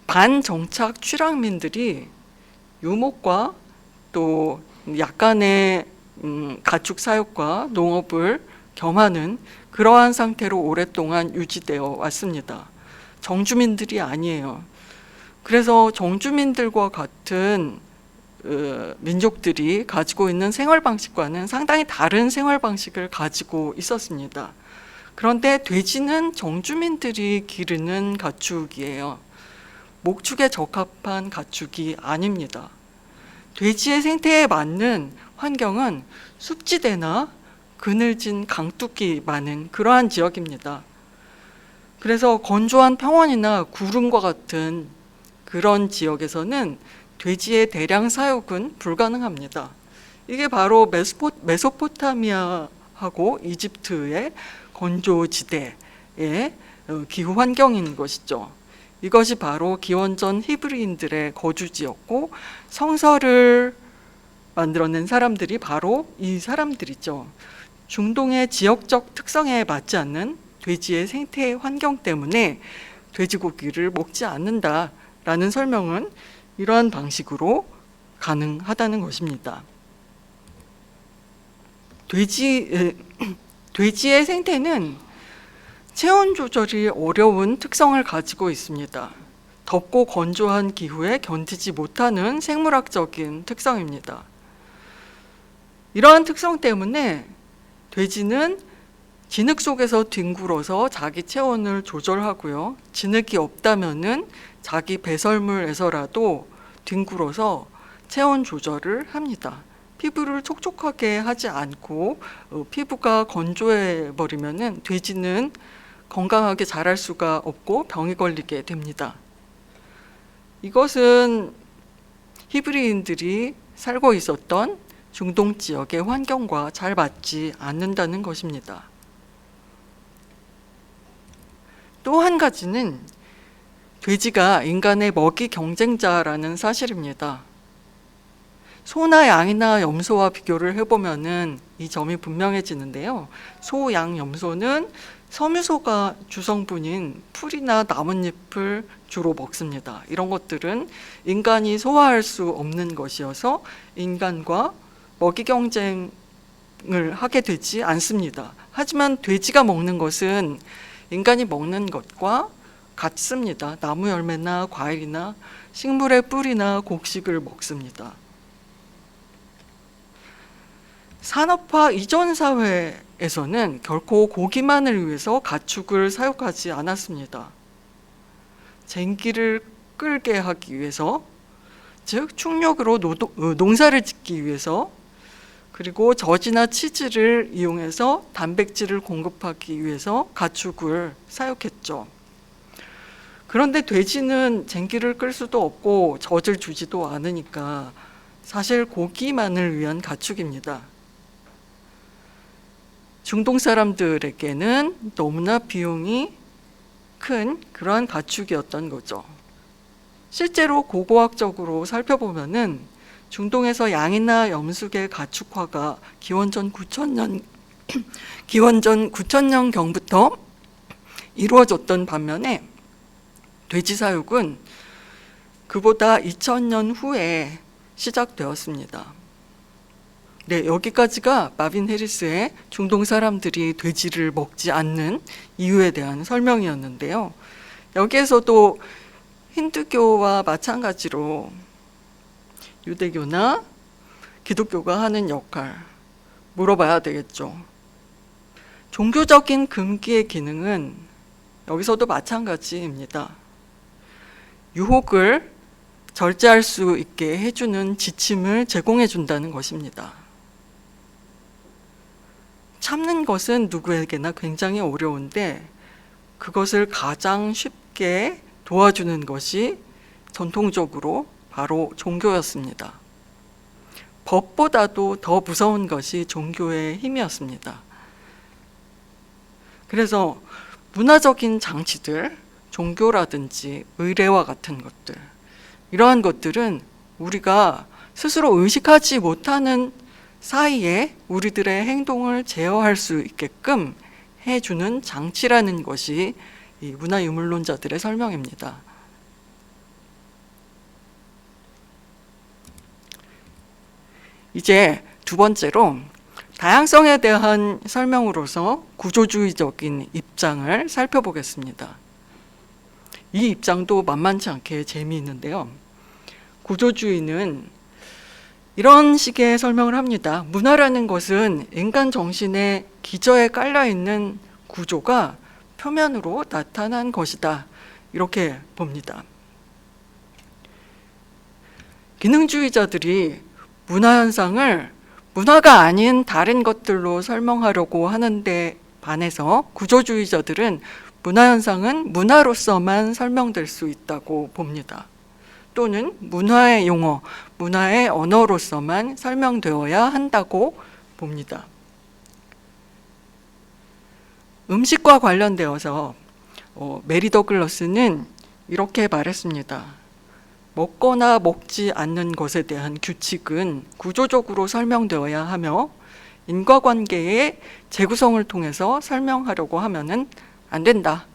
반정착 취락민들이 유목과 또 약간의 가축 사육과 농업을 겸하는 그러한 상태로 오랫동안 유지되어 왔습니다. 정주민들이 아니에요. 그래서 정주민들과 같은 민족들이 가지고 있는 생활 방식과는 상당히 다른 생활 방식을 가지고 있었습니다. 그런데 돼지는 정주민들이 기르는 가축이에요. 목축에 적합한 가축이 아닙니다. 돼지의 생태에 맞는 환경은 숲지대나 그늘진 강둑이 많은 그러한 지역입니다. 그래서 건조한 평원이나 구름과 같은 그런 지역에서는 돼지의 대량 사육은 불가능합니다. 이게 바로 메소포타미아하고 이집트의 건조지대의 기후 환경인 것이죠. 이것이 바로 기원전 히브리인들의 거주지였고 성서를 만들어낸 사람들이 바로 이 사람들이죠. 중동의 지역적 특성에 맞지 않는 돼지의 생태 환경 때문에 돼지고기를 먹지 않는다라는 설명은 이러한 방식으로 가능하다는 것입니다. 돼지의 생태는 체온 조절이 어려운 특성을 가지고 있습니다. 덥고 건조한 기후에 견디지 못하는 생물학적인 특성입니다. 이러한 특성 때문에 돼지는 진흙 속에서 뒹굴어서 자기 체온을 조절하고요. 진흙이 없다면은 자기 배설물에서라도 뒹굴어서 체온 조절을 합니다. 피부를 촉촉하게 하지 않고 피부가 건조해 버리면은 돼지는 건강하게 자랄 수가 없고 병이 걸리게 됩니다. 이것은 히브리인들이 살고 있었던 중동 지역의 환경과 잘 맞지 않는다는 것입니다. 또 한 가지는 돼지가 인간의 먹이 경쟁자라는 사실입니다. 소나 양이나 염소와 비교를 해보면은 이 점이 분명해지는데요. 소, 양, 염소는 섬유소가 주성분인 풀이나 나뭇잎을 주로 먹습니다. 이런 것들은 인간이 소화할 수 없는 것이어서 인간과 먹이 경쟁을 하게 되지 않습니다. 하지만 돼지가 먹는 것은 인간이 먹는 것과 같습니다. 나무 열매나 과일이나 식물의 뿌리나 곡식을 먹습니다. 산업화 이전 사회에서는 결코 고기만을 위해서 가축을 사육하지 않았습니다. 쟁기를 끌게 하기 위해서, 즉 충력으로 농사를 짓기 위해서, 그리고 젖이나 치즈를 이용해서 단백질을 공급하기 위해서 가축을 사육했죠. 그런데 돼지는 쟁기를 끌 수도 없고 젖을 주지도 않으니까 사실 고기만을 위한 가축입니다. 중동 사람들에게는 너무나 비용이 큰 그러한 가축이었던 거죠. 실제로 고고학적으로 살펴보면은 중동에서 양이나 염숙의 가축화가 기원전 9,000년 경부터 이루어졌던 반면에 돼지 사육은 그보다 2000년 후에 시작되었습니다. 네, 여기까지가 마빈 해리스의 중동 사람들이 돼지를 먹지 않는 이유에 대한 설명이었는데요. 여기에서도 힌두교와 마찬가지로 유대교나 기독교가 하는 역할 물어봐야 되겠죠. 종교적인 금기의 기능은 여기서도 마찬가지입니다. 유혹을 절제할 수 있게 해주는 지침을 제공해 준다는 것입니다. 참는 것은 누구에게나 굉장히 어려운데 그것을 가장 쉽게 도와주는 것이 전통적으로 바로 종교였습니다. 법보다도 더 무서운 것이 종교의 힘이었습니다. 그래서 문화적인 장치들, 종교라든지 의례와 같은 것들, 이러한 것들은 우리가 스스로 의식하지 못하는 사이에 우리들의 행동을 제어할 수 있게끔 해주는 장치라는 것이 이 문화유물론자들의 설명입니다. 이제 두 번째로 다양성에 대한 설명으로서 구조주의적인 입장을 살펴보겠습니다. 이 입장도 만만치 않게 재미있는데요. 구조주의는 이런 식의 설명을 합니다. 문화라는 것은 인간 정신의 기저에 깔려있는 구조가 표면으로 나타난 것이다. 이렇게 봅니다. 기능주의자들이 문화현상을 문화가 아닌 다른 것들로 설명하려고 하는데 반해서 구조주의자들은 문화현상은 문화로서만 설명될 수 있다고 봅니다. 또는 문화의 용어, 문화의 언어로서만 설명되어야 한다고 봅니다. 음식과 관련되어서 메리 더글러스는 이렇게 말했습니다. 먹거나 먹지 않는 것에 대한 규칙은 구조적으로 설명되어야 하며 인과관계의 재구성을 통해서 설명하려고 하면은 안 된다.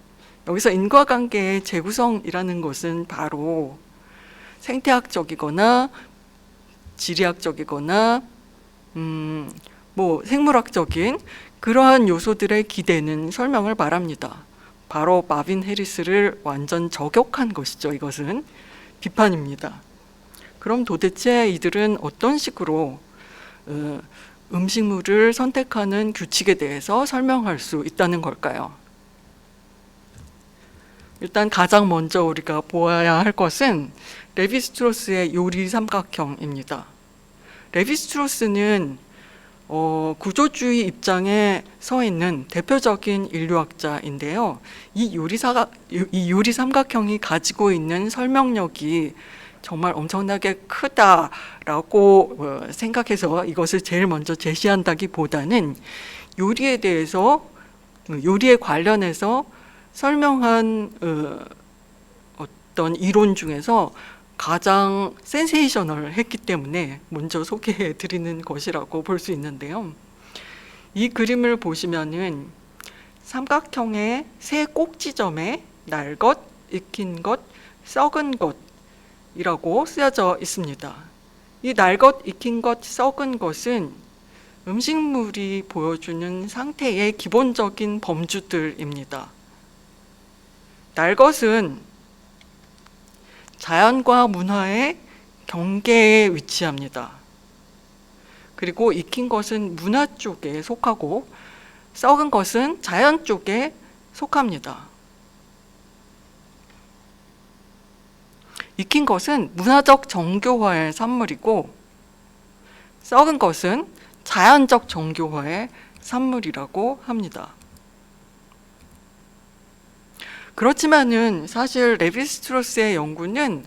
여기서 인과관계의 재구성이라는 것은 바로 생태학적이거나 지리학적이거나 생물학적인 그러한 요소들의 기대는 설명을 말합니다. 바로 마빈 해리스를 완전 저격한 것이죠. 이것은 비판입니다. 그럼 도대체 이들은 어떤 식으로 음식물을 선택하는 규칙에 대해서 설명할 수 있다는 걸까요? 일단 가장 먼저 우리가 보아야 할 것은 레비스트로스의 요리 삼각형입니다. 레비스트로스는 구조주의 입장에 서 있는 대표적인 인류학자인데요. 이 요리 삼각형이 가지고 있는 설명력이 정말 엄청나게 크다라고 생각해서 이것을 제일 먼저 제시한다기보다는 요리에 대해서, 요리에 관련해서 설명한 어떤 이론 중에서 가장 센세이셔널했기 때문에 먼저 소개해 드리는 것이라고 볼 수 있는데요. 이 그림을 보시면은 삼각형의 세 꼭지점에 날 것, 익힌 것, 썩은 것이라고 쓰여져 있습니다. 이 날 것, 익힌 것, 썩은 것은 음식물이 보여주는 상태의 기본적인 범주들입니다. 날 것은 자연과 문화의 경계에 위치합니다. 그리고 익힌 것은 문화 쪽에 속하고 썩은 것은 자연 쪽에 속합니다. 익힌 것은 문화적 정교화의 산물이고 썩은 것은 자연적 정교화의 산물이라고 합니다. 그렇지만은 사실 레비스트로스의 연구는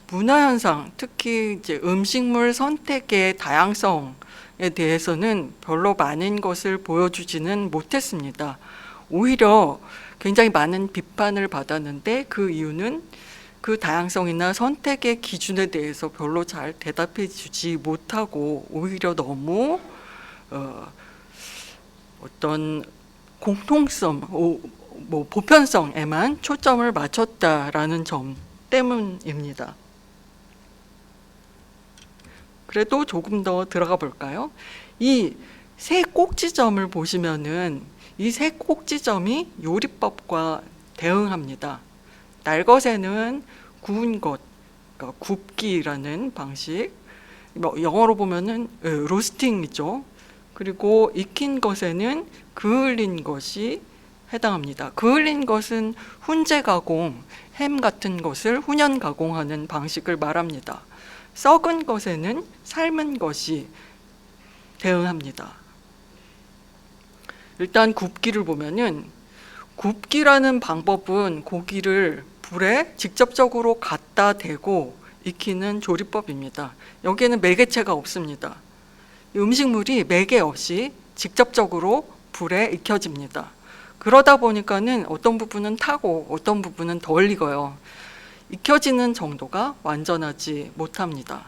문화현상, 특히 이제 음식물 선택의 다양성에 대해서는 별로 많은 것을 보여주지는 못했습니다. 오히려 굉장히 많은 비판을 받았는데 그 이유는 그 다양성이나 선택의 기준에 대해서 별로 잘 대답해 주지 못하고 오히려 너무 어떤 공통성, 보편성에만 초점을 맞췄다라는 점 때문입니다. 그래도 조금 더 들어가 볼까요? 이 세 꼭지점을 보시면은 이 세 꼭지점이 요리법과 대응합니다. 날 것에는 구운 것, 그러니까 굽기라는 방식, 영어로 보면은 로스팅이죠. 그리고 익힌 것에는 그을린 것이 해당합니다. 그을린 것은 훈제 가공, 햄 같은 것을 훈연 가공하는 방식을 말합니다. 썩은 것에는 삶은 것이 대응합니다. 일단 굽기를 보면은 굽기라는 방법은 고기를 불에 직접적으로 갖다 대고 익히는 조리법입니다. 여기에는 매개체가 없습니다. 음식물이 매개 없이 직접적으로 불에 익혀집니다. 그러다 보니까는 어떤 부분은 타고 어떤 부분은 덜 익어요. 익혀지는 정도가 완전하지 못합니다.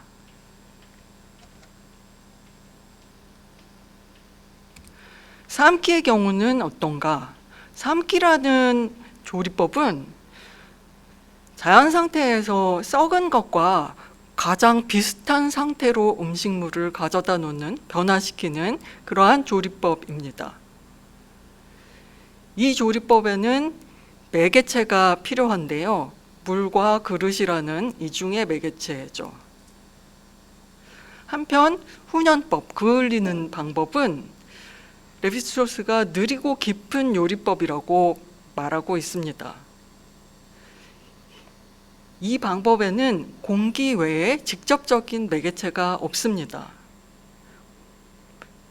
삶기의 경우는 어떤가? 삶기라는 조리법은 자연 상태에서 썩은 것과 가장 비슷한 상태로 음식물을 가져다 놓는, 변화시키는 그러한 조리법입니다. 이 조리법에는 매개체가 필요한데요. 물과 그릇이라는 이중의 매개체죠. 한편 훈연법, 그을리는 방법은 레비스트로스가 느리고 깊은 요리법이라고 말하고 있습니다. 이 방법에는 공기 외에 직접적인 매개체가 없습니다.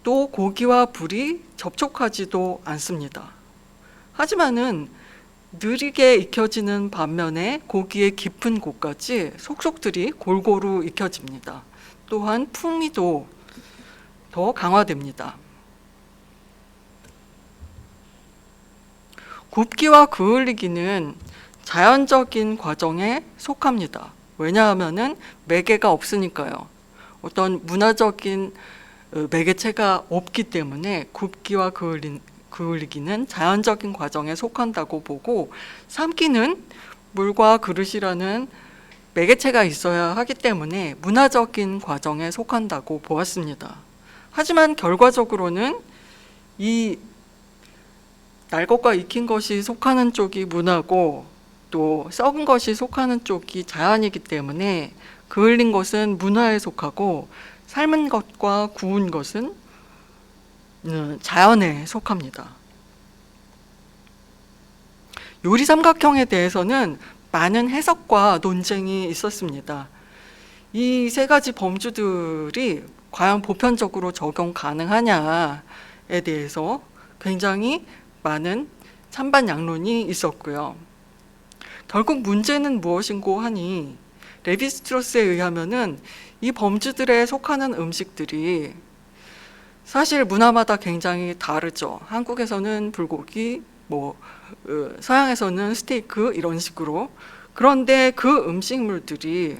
또 고기와 불이 접촉하지도 않습니다. 하지만은 느리게 익혀지는 반면에 고기의 깊은 곳까지 속속들이 골고루 익혀집니다. 또한 풍미도 더 강화됩니다. 굽기와 그을리기는 자연적인 과정에 속합니다. 왜냐하면은 매개가 없으니까요. 어떤 문화적인 매개체가 없기 때문에 굽기와 그을리기는 자연적인 과정에 속한다고 보고, 삶기는 물과 그릇이라는 매개체가 있어야 하기 때문에 문화적인 과정에 속한다고 보았습니다. 하지만 결과적으로는 이 날 것과 익힌 것이 속하는 쪽이 문화고 또 썩은 것이 속하는 쪽이 자연이기 때문에 그을린 것은 문화에 속하고 삶은 것과 구운 것은 자연에 속합니다. 요리 삼각형에 대해서는 많은 해석과 논쟁이 있었습니다. 이 세 가지 범주들이 과연 보편적으로 적용 가능하냐에 대해서 굉장히 많은 찬반 양론이 있었고요. 결국 문제는 무엇인고 하니 레비스트로스에 의하면은 이 범주들에 속하는 음식들이 사실 문화마다 굉장히 다르죠. 한국에서는 불고기, 서양에서는 스테이크 이런 식으로. 그런데 그 음식물들이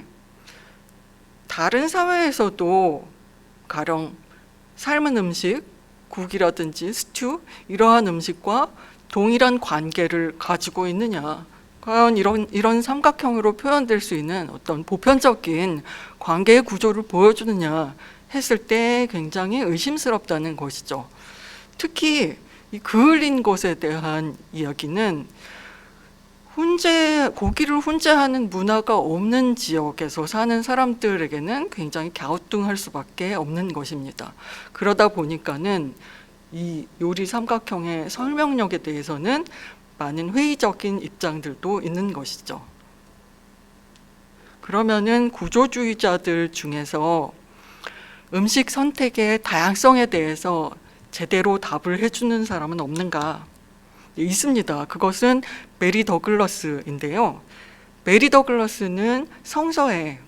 다른 사회에서도 가령 삶은 음식, 국이라든지 스튜 이러한 음식과 동일한 관계를 가지고 있느냐, 과연 이런 삼각형으로 표현될 수 있는 어떤 보편적인 관계의 구조를 보여주느냐 했을 때 굉장히 의심스럽다는 것이죠. 특히 이 그을린 것에 대한 이야기는 고기를 훈제하는 문화가 없는 지역에서 사는 사람들에게는 굉장히 갸우뚱할 수밖에 없는 것입니다. 그러다 보니까는 이 요리 삼각형의 설명력에 대해서는 많은 회의적인 입장들도 있는 것이죠. 그러면은 구조주의자들 중에서 음식 선택의 다양성에 대해서 제대로 답을 해주는 사람은 없는가? 있습니다. 그것은 메리 더글러스인데요. 메리 더글러스는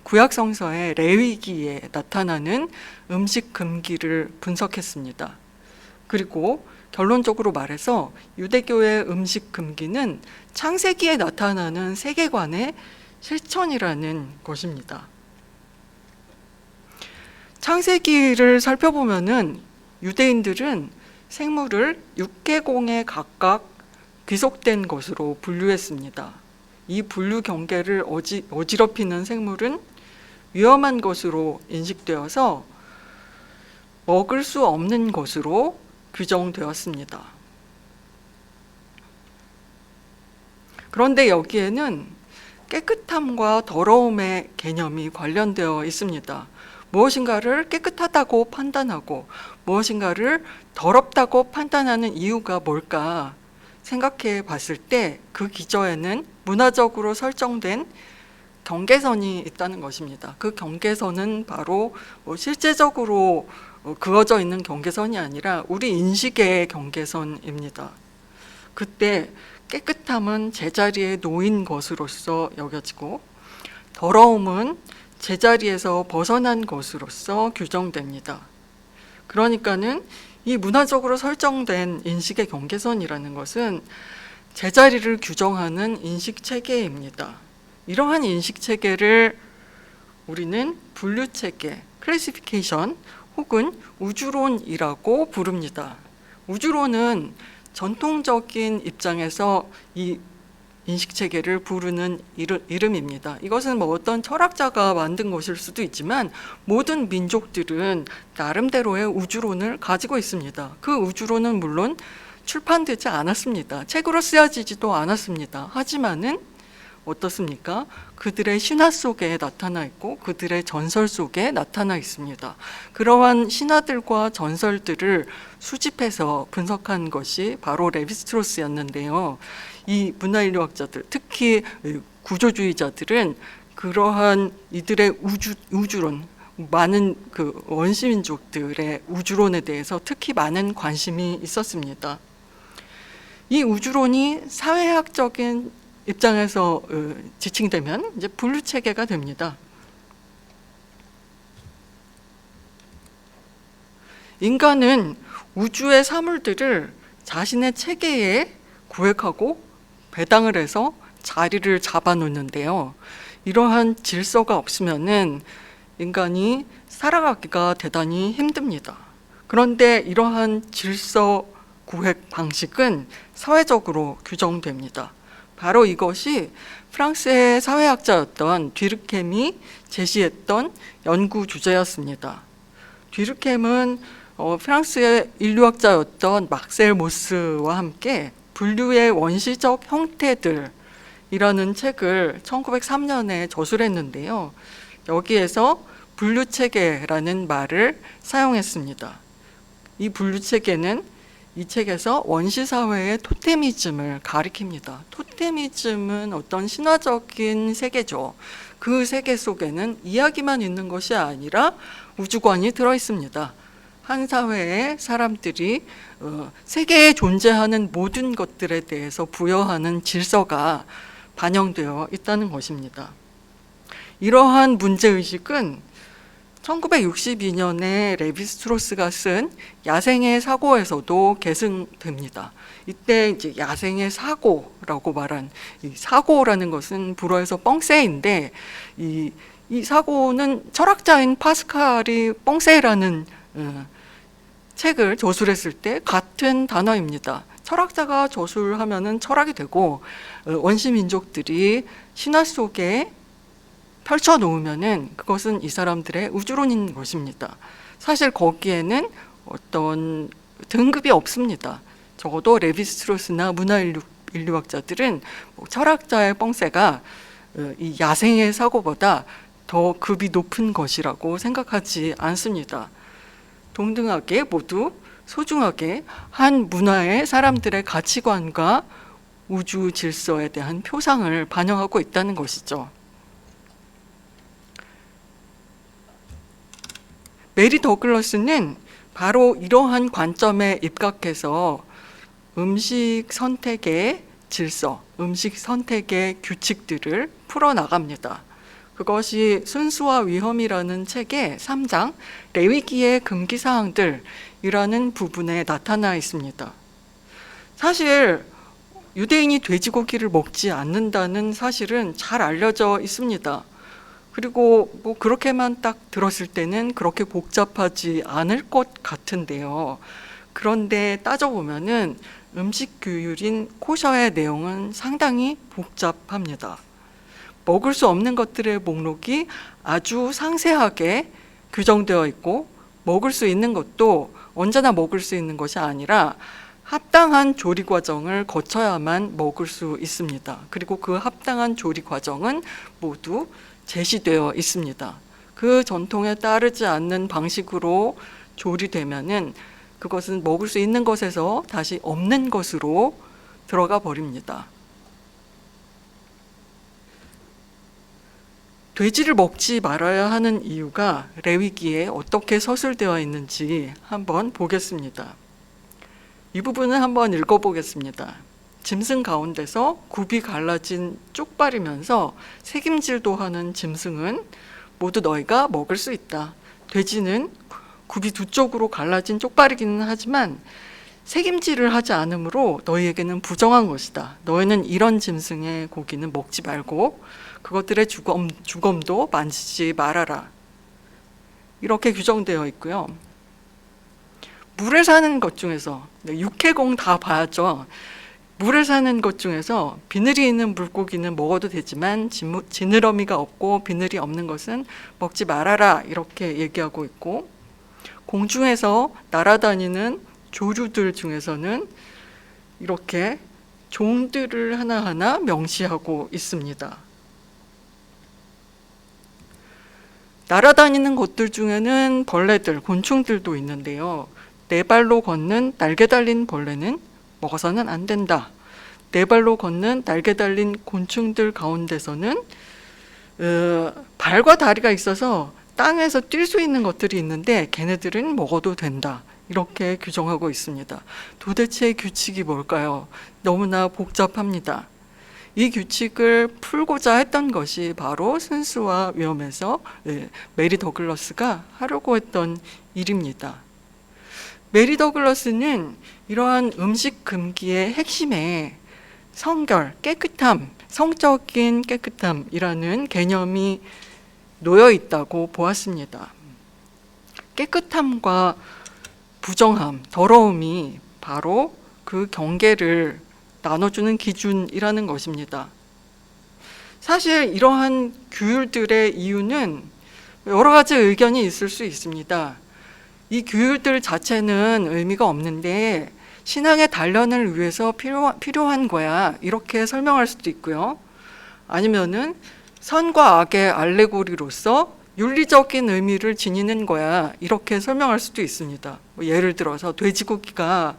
구약 성서의 레위기에 나타나는 음식 금기를 분석했습니다. 그리고 결론적으로 말해서 유대교의 음식 금기는 창세기에 나타나는 세계관의 실천이라는 것입니다. 창세기를 살펴보면은 유대인들은 생물을 육개공에 각각 귀속된 것으로 분류했습니다. 이 분류 경계를 어지럽히는 생물은 위험한 것으로 인식되어서 먹을 수 없는 것으로 규정되었습니다. 그런데 여기에는 깨끗함과 더러움의 개념이 관련되어 있습니다. 무엇인가를 깨끗하다고 판단하고 무엇인가를 더럽다고 판단하는 이유가 뭘까 생각해 봤을 때 그 기저에는 문화적으로 설정된 경계선이 있다는 것입니다. 그 경계선은 바로 실제적으로 그어져 있는 경계선이 아니라 우리 인식의 경계선입니다. 그때 깨끗함은 제자리에 놓인 것으로서 여겨지고 더러움은 제자리에서 벗어난 것으로서 규정됩니다. 그러니까는 이 문화적으로 설정된 인식의 경계선이라는 것은 제자리를 규정하는 인식 체계입니다. 이러한 인식 체계를 우리는 분류 체계, 클래시피케이션 혹은 우주론이라고 부릅니다. 우주론은 전통적인 입장에서 이 인식체계를 부르는 이름입니다. 이것은 어떤 철학자가 만든 것일 수도 있지만 모든 민족들은 나름대로의 우주론을 가지고 있습니다. 그 우주론은 물론 출판되지 않았습니다. 책으로 쓰여지지도 않았습니다. 하지만은 어떻습니까? 그들의 신화 속에 나타나 있고 그들의 전설 속에 나타나 있습니다. 그러한 신화들과 전설들을 수집해서 분석한 것이 바로 레비스트로스였는데요. 이 문화인류학자들, 특히 구조주의자들은 그러한 이들의 우주론, 많은 그 원시민족들의 우주론에 대해서 특히 많은 관심이 있었습니다. 이 우주론이 사회학적인 입장에서 지칭되면 이제 분류 체계가 됩니다. 인간은 우주의 사물들을 자신의 체계에 구획하고 배당을 해서 자리를 잡아놓는데요. 이러한 질서가 없으면은 인간이 살아가기가 대단히 힘듭니다. 그런데 이러한 질서 구획 방식은 사회적으로 규정됩니다. 바로 이것이 프랑스의 사회학자였던 뒤르켐이 제시했던 연구 주제였습니다. 뒤르켐은 프랑스의 인류학자였던 막셀 모스와 함께 분류의 원시적 형태들이라는 책을 1903년에 저술했는데요. 여기에서 분류체계라는 말을 사용했습니다. 이 분류체계는 이 책에서 원시사회의 토테미즘을 가리킵니다. 토테미즘은 어떤 신화적인 세계죠. 그 세계 속에는 이야기만 있는 것이 아니라 우주관이 들어있습니다. 한 사회의 사람들이 세계에 존재하는 모든 것들에 대해서 부여하는 질서가 반영되어 있다는 것입니다. 이러한 문제의식은 1962년에 레비스트로스가 쓴 야생의 사고에서도 계승됩니다. 이때 이제 야생의 사고라고 말한 이 사고라는 것은 불어에서 뻥세인데 이 사고는 철학자인 파스칼이 뻥세라는 책을 저술했을 때 같은 단어입니다. 철학자가 저술하면은 철학이 되고 원시 민족들이 신화 속에 펼쳐 놓으면은 그것은 이 사람들의 우주론인 것입니다. 사실 거기에는 어떤 등급이 없습니다. 적어도 레비스트로스나 문화인류학자들은 철학자의 뻥새가 이 야생의 사고보다 더 급이 높은 것이라고 생각하지 않습니다. 동등하게 모두 소중하게 한 문화의 사람들의 가치관과 우주 질서에 대한 표상을 반영하고 있다는 것이죠. 메리 더글러스는 바로 이러한 관점에 입각해서 음식 선택의 질서, 음식 선택의 규칙들을 풀어나갑니다. 그것이 순수와 위험이라는 책의 3장 레위기의 금기사항들이라는 부분에 나타나 있습니다. 사실 유대인이 돼지고기를 먹지 않는다는 사실은 잘 알려져 있습니다. 그리고 뭐 그렇게만 딱 들었을 때는 그렇게 복잡하지 않을 것 같은데요. 그런데 따져보면은 음식 규율인 코셔의 내용은 상당히 복잡합니다. 먹을 수 없는 것들의 목록이 아주 상세하게 규정되어 있고, 먹을 수 있는 것도 언제나 먹을 수 있는 것이 아니라 합당한 조리 과정을 거쳐야만 먹을 수 있습니다. 그리고 그 합당한 조리 과정은 모두 제시되어 있습니다. 그 전통에 따르지 않는 방식으로 조리되면은 그것은 먹을 수 있는 것에서 다시 없는 것으로 들어가 버립니다. 돼지를 먹지 말아야 하는 이유가 레위기에 어떻게 서술되어 있는지 한번 보겠습니다. 이 부분을 한번 읽어보겠습니다. 짐승 가운데서 굽이 갈라진 쪽발이면서 새김질도 하는 짐승은 모두 너희가 먹을 수 있다. 돼지는 굽이 두 쪽으로 갈라진 쪽발이기는 하지만 새김질을 하지 않으므로 너희에게는 부정한 것이다. 너희는 이런 짐승의 고기는 먹지 말고 그것들의 주검도 만지지 말아라. 이렇게 규정되어 있고요. 물에 사는 것 중에서, 육해공 다 봐야죠. 물에 사는 것 중에서 비늘이 있는 물고기는 먹어도 되지만 지느러미가 없고 비늘이 없는 것은 먹지 말아라. 이렇게 얘기하고 있고, 공중에서 날아다니는 조류들 중에서는 이렇게 종들을 하나하나 명시하고 있습니다. 날아다니는 것들 중에는 벌레들, 곤충들도 있는데요. 네 발로 걷는 날개 달린 벌레는 먹어서는 안 된다. 네 발로 걷는 날개 달린 곤충들 가운데서는 발과 다리가 있어서 땅에서 뛸 수 있는 것들이 있는데 걔네들은 먹어도 된다. 이렇게 규정하고 있습니다. 도대체 규칙이 뭘까요? 너무나 복잡합니다. 이 규칙을 풀고자 했던 것이 바로 순수와 위험에서 메리 더글러스가 하려고 했던 일입니다. 메리 더글러스는 이러한 음식 금기의 핵심에 성결, 깨끗함, 성적인 깨끗함이라는 개념이 놓여 있다고 보았습니다. 깨끗함과 부정함, 더러움이 바로 그 경계를 나눠주는 기준이라는 것입니다. 사실 이러한 규율들의 이유는 여러 가지 의견이 있을 수 있습니다. 이 규율들 자체는 의미가 없는데 신앙의 단련을 위해서 필요한 거야, 이렇게 설명할 수도 있고요. 아니면은 선과 악의 알레고리로서 윤리적인 의미를 지니는 거야, 이렇게 설명할 수도 있습니다. 예를 들어서 돼지고기가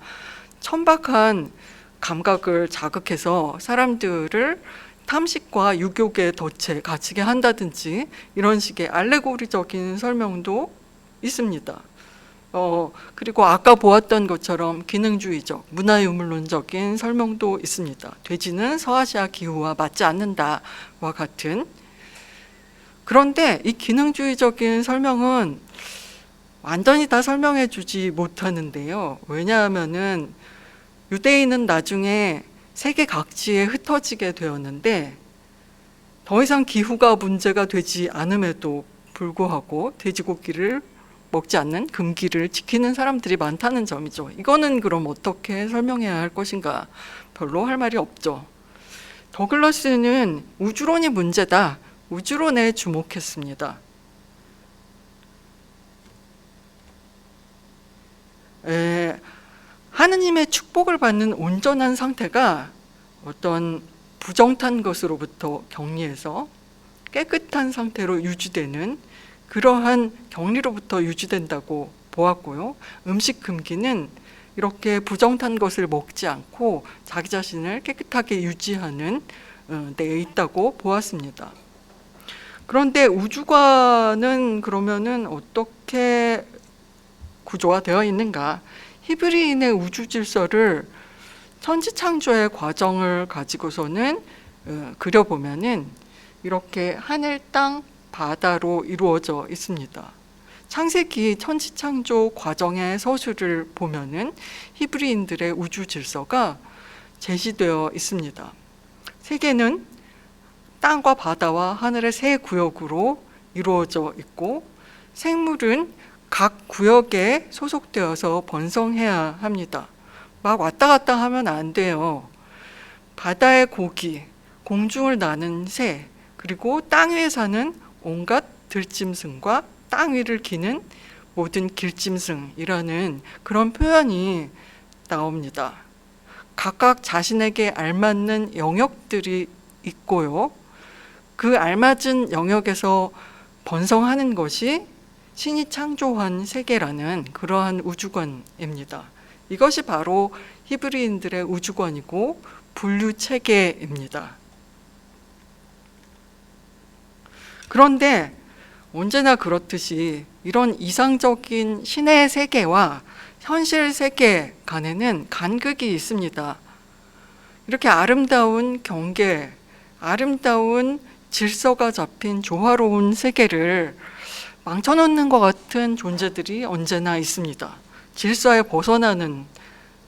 천박한 감각을 자극해서 사람들을 탐식과 유혹에 갇히게 한다든지 이런 식의 알레고리적인 설명도 있습니다. 그리고 아까 보았던 것처럼 기능주의적, 문화유물론적인 설명도 있습니다. 돼지는 서아시아 기후와 맞지 않는다와 같은. 그런데 이 기능주의적인 설명은 완전히 다 설명해 주지 못하는데요. 왜냐하면은 유대인은 나중에 세계 각지에 흩어지게 되었는데 더 이상 기후가 문제가 되지 않음에도 불구하고 돼지고기를 먹지 않는 금기를 지키는 사람들이 많다는 점이죠. 이거는 그럼 어떻게 설명해야 할 것인가? 별로 할 말이 없죠. 더글러스는 우주론이 문제다. 우주론에 주목했습니다. 하느님의 축복을 받는 온전한 상태가 어떤 부정탄 것으로부터 격리해서 깨끗한 상태로 유지되는 그러한 격리로부터 유지된다고 보았고요. 음식 금기는 이렇게 부정탄 것을 먹지 않고 자기 자신을 깨끗하게 유지하는 데에 있다고 보았습니다. 그런데 우주관은 그러면은 어떻게 구조화 되어 있는가? 히브리인의 우주 질서를 천지창조의 과정을 가지고서는 그려보면은 이렇게 하늘, 땅, 바다로 이루어져 있습니다. 창세기 천지창조 과정의 서술을 보면은 히브리인들의 우주 질서가 제시되어 있습니다. 세계는 땅과 바다와 하늘의 세 구역으로 이루어져 있고 생물은 각 구역에 소속되어서 번성해야 합니다. 막 왔다 갔다 하면 안 돼요. 바다의 고기, 공중을 나는 새, 그리고 땅 위에 사는 온갖 들짐승과 땅 위를 기는 모든 길짐승이라는 그런 표현이 나옵니다. 각각 자신에게 알맞는 영역들이 있고요. 그 알맞은 영역에서 번성하는 것이 신이 창조한 세계라는 그러한 우주관입니다. 이것이 바로 히브리인들의 우주관이고 분류 체계입니다. 그런데 언제나 그렇듯이 이런 이상적인 신의 세계와 현실 세계 간에는 간극이 있습니다. 이렇게 아름다운 경계, 아름다운 질서가 잡힌 조화로운 세계를 망쳐놓는 것 같은 존재들이 언제나 있습니다. 질서에 벗어나는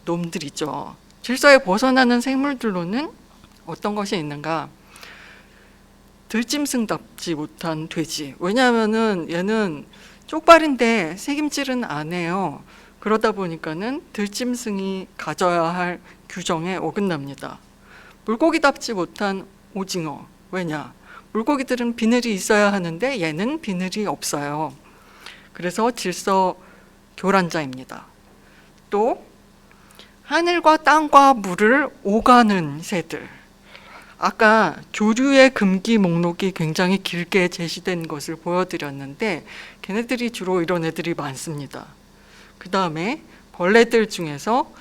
놈들이죠. 질서에 벗어나는 생물들로는 어떤 것이 있는가? 들짐승답지 못한 돼지. 왜냐하면은 얘는 쪽발인데 새김질은 안 해요. 그러다 보니까는 들짐승이 가져야 할 규정에 어긋납니다. 물고기답지 못한 오징어. 왜냐? 물고기들은 비늘이 있어야 하는데 얘는 비늘이 없어요. 그래서 질서 교란자입니다. 또 하늘과 땅과 물을 오가는 새들. 아까 조류의 금기 목록이 굉장히 길게 제시된 것을 보여드렸는데 걔네들이 주로 이런 애들이 많습니다. 그 다음에 벌레들 중에서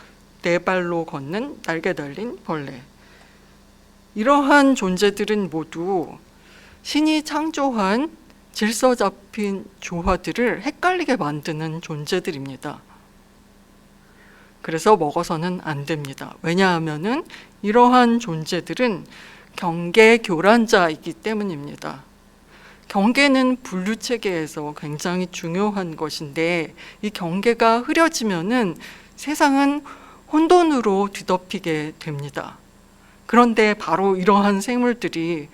네 발로 걷는 날개 달린 벌레. 이러한 존재들은 모두 신이 창조한 질서 잡힌 조화들을 헷갈리게 만드는 존재들입니다. 그래서 먹어서는 안 됩니다. 왜냐하면은 이러한 존재들은 경계 교란자이기 때문입니다. 경계는 분류 체계에서 굉장히 중요한 것인데 이 경계가 흐려지면은 세상은 혼돈으로 뒤덮이게 됩니다. 그런데 바로 이러한 생물들이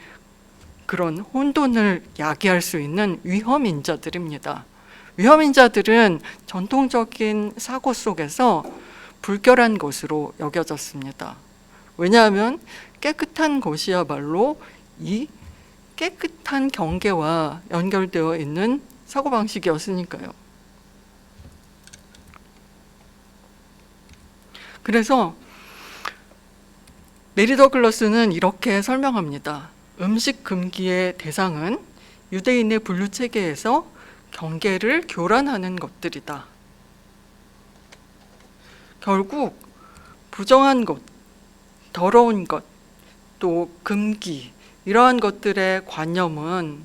그런 혼돈을 야기할 수 있는 위험인자들입니다. 위험인자들은 전통적인 사고 속에서 불결한 것으로 여겨졌습니다. 왜냐하면 깨끗한 것이야말로 이 깨끗한 경계와 연결되어 있는 사고방식이었으니까요. 그래서 메리 더글러스는 이렇게 설명합니다. 음식 금기의 대상은 유대인의 분류 체계에서 경계를 교란하는 것들이다. 결국 부정한 것, 더러운 것, 또 금기 이러한 것들의 관념은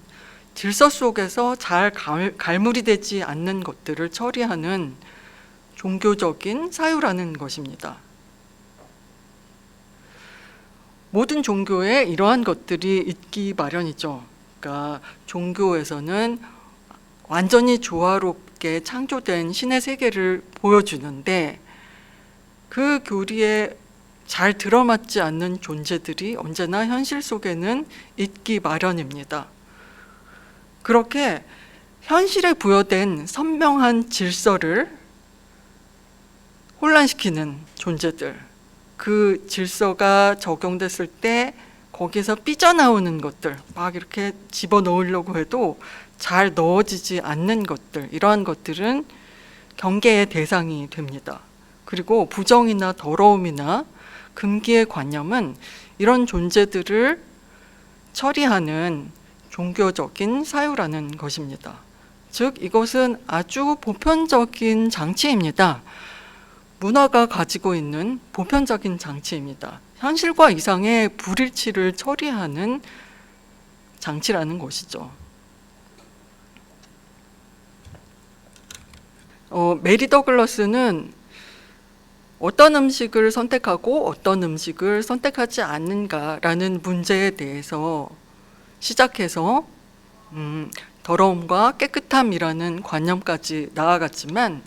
질서 속에서 잘 갈무리 되지 않는 것들을 처리하는 종교적인 사유라는 것입니다. 모든 종교에 이러한 것들이 있기 마련이죠. 그러니까 종교에서는 완전히 조화롭게 창조된 신의 세계를 보여주는데 그 교리에 잘 들어맞지 않는 존재들이 언제나 현실 속에는 있기 마련입니다. 그렇게 현실에 부여된 선명한 질서를 혼란시키는 존재들, 그 질서가 적용됐을 때 거기서 삐져나오는 것들, 막 이렇게 집어넣으려고 해도 잘 넣어지지 않는 것들, 이러한 것들은 경계의 대상이 됩니다. 그리고 부정이나 더러움이나 금기의 관념은 이런 존재들을 처리하는 종교적인 사유라는 것입니다. 즉, 이것은 아주 보편적인 장치입니다. 문화가 가지고 있는 보편적인 장치입니다. 현실과 이상의 불일치를 처리하는 장치라는 것이죠. 메리 더글라스는 어떤 음식을 선택하고 어떤 음식을 선택하지 않는가라는 문제에 대해서 시작해서 더러움과 깨끗함이라는 관념까지 나아갔지만,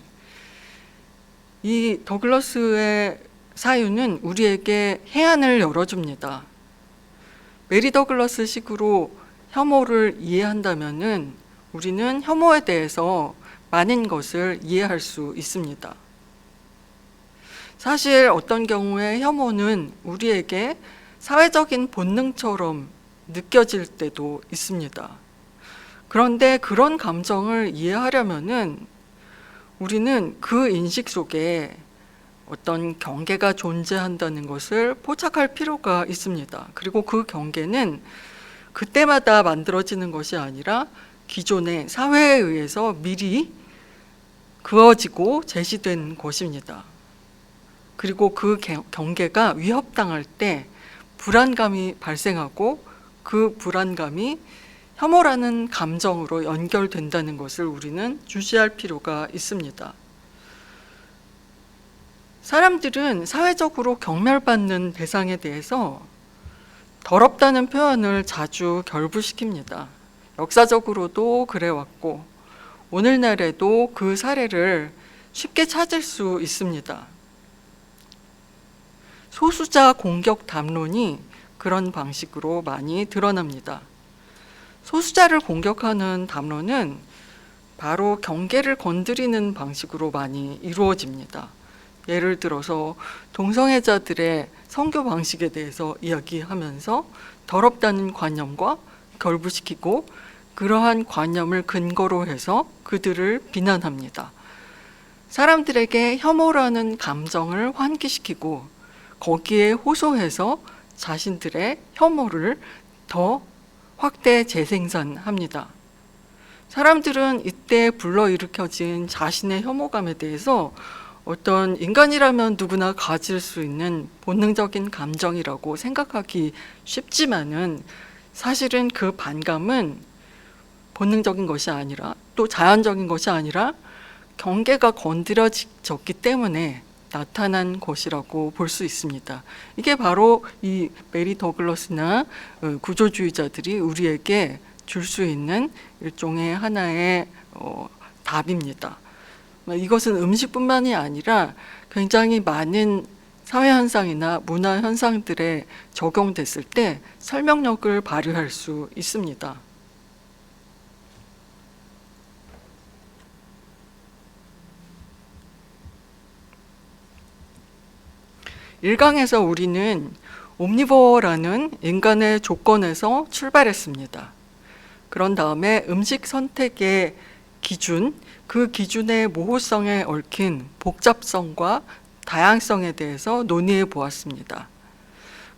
이 더글라스의 사유는 우리에게 해안을 열어줍니다. 메리 더글라스 식으로 혐오를 이해한다면은 우리는 혐오에 대해서 많은 것을 이해할 수 있습니다. 사실 어떤 경우에 혐오는 우리에게 사회적인 본능처럼 느껴질 때도 있습니다. 그런데 그런 감정을 이해하려면은 우리는 그 인식 속에 어떤 경계가 존재한다는 것을 포착할 필요가 있습니다. 그리고 그 경계는 그때마다 만들어지는 것이 아니라 기존의 사회에 의해서 미리 그어지고 제시된 것입니다. 그리고 그 경계가 위협당할 때 불안감이 발생하고 그 불안감이 혐오라는 감정으로 연결된다는 것을 우리는 주시할 필요가 있습니다. 사람들은 사회적으로 경멸받는 대상에 대해서 더럽다는 표현을 자주 결부시킵니다. 역사적으로도 그래왔고 오늘날에도 그 사례를 쉽게 찾을 수 있습니다. 소수자 공격 담론이 그런 방식으로 많이 드러납니다. 소수자를 공격하는 담론은 바로 경계를 건드리는 방식으로 많이 이루어집니다. 예를 들어서 동성애자들의 선교 방식에 대해서 이야기하면서 더럽다는 관념과 결부시키고 그러한 관념을 근거로 해서 그들을 비난합니다. 사람들에게 혐오라는 감정을 환기시키고 거기에 호소해서 자신들의 혐오를 더 확대 재생산합니다. 사람들은 이때 불러일으켜진 자신의 혐오감에 대해서 어떤 인간이라면 누구나 가질 수 있는 본능적인 감정이라고 생각하기 쉽지만은 사실은 그 반감은 본능적인 것이 아니라 또 자연적인 것이 아니라 경계가 건드려졌기 때문에 나타난 것이라고 볼 수 있습니다. 이게 바로 이 메리 더글라스나 구조주의자들이 우리에게 줄 수 있는 일종의 하나의 답입니다. 이것은 음식뿐만이 아니라 굉장히 많은 사회현상이나 문화현상들에 적용됐을 때 설명력을 발휘할 수 있습니다. 1강에서 우리는 옴니보어라는 인간의 조건에서 출발했습니다. 그런 다음에 음식 선택의 기준, 그 기준의 모호성에 얽힌 복잡성과 다양성에 대해서 논의해 보았습니다.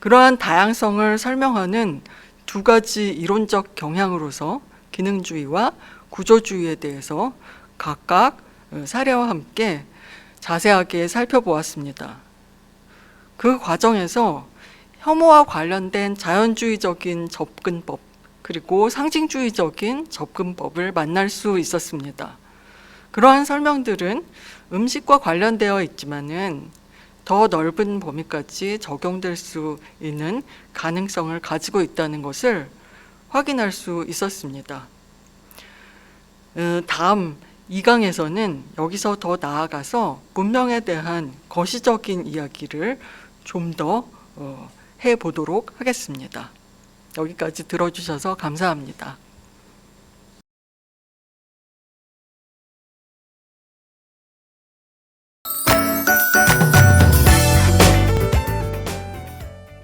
그러한 다양성을 설명하는 두 가지 이론적 경향으로서 기능주의와 구조주의에 대해서 각각 사례와 함께 자세하게 살펴보았습니다. 그 과정에서 혐오와 관련된 자연주의적인 접근법 그리고 상징주의적인 접근법을 만날 수 있었습니다. 그러한 설명들은 음식과 관련되어 있지만은 더 넓은 범위까지 적용될 수 있는 가능성을 가지고 있다는 것을 확인할 수 있었습니다. 다음 2강에서는 여기서 더 나아가서 문명에 대한 거시적인 이야기를 좀 더 해보도록 하겠습니다. 여기까지 들어주셔서 감사합니다.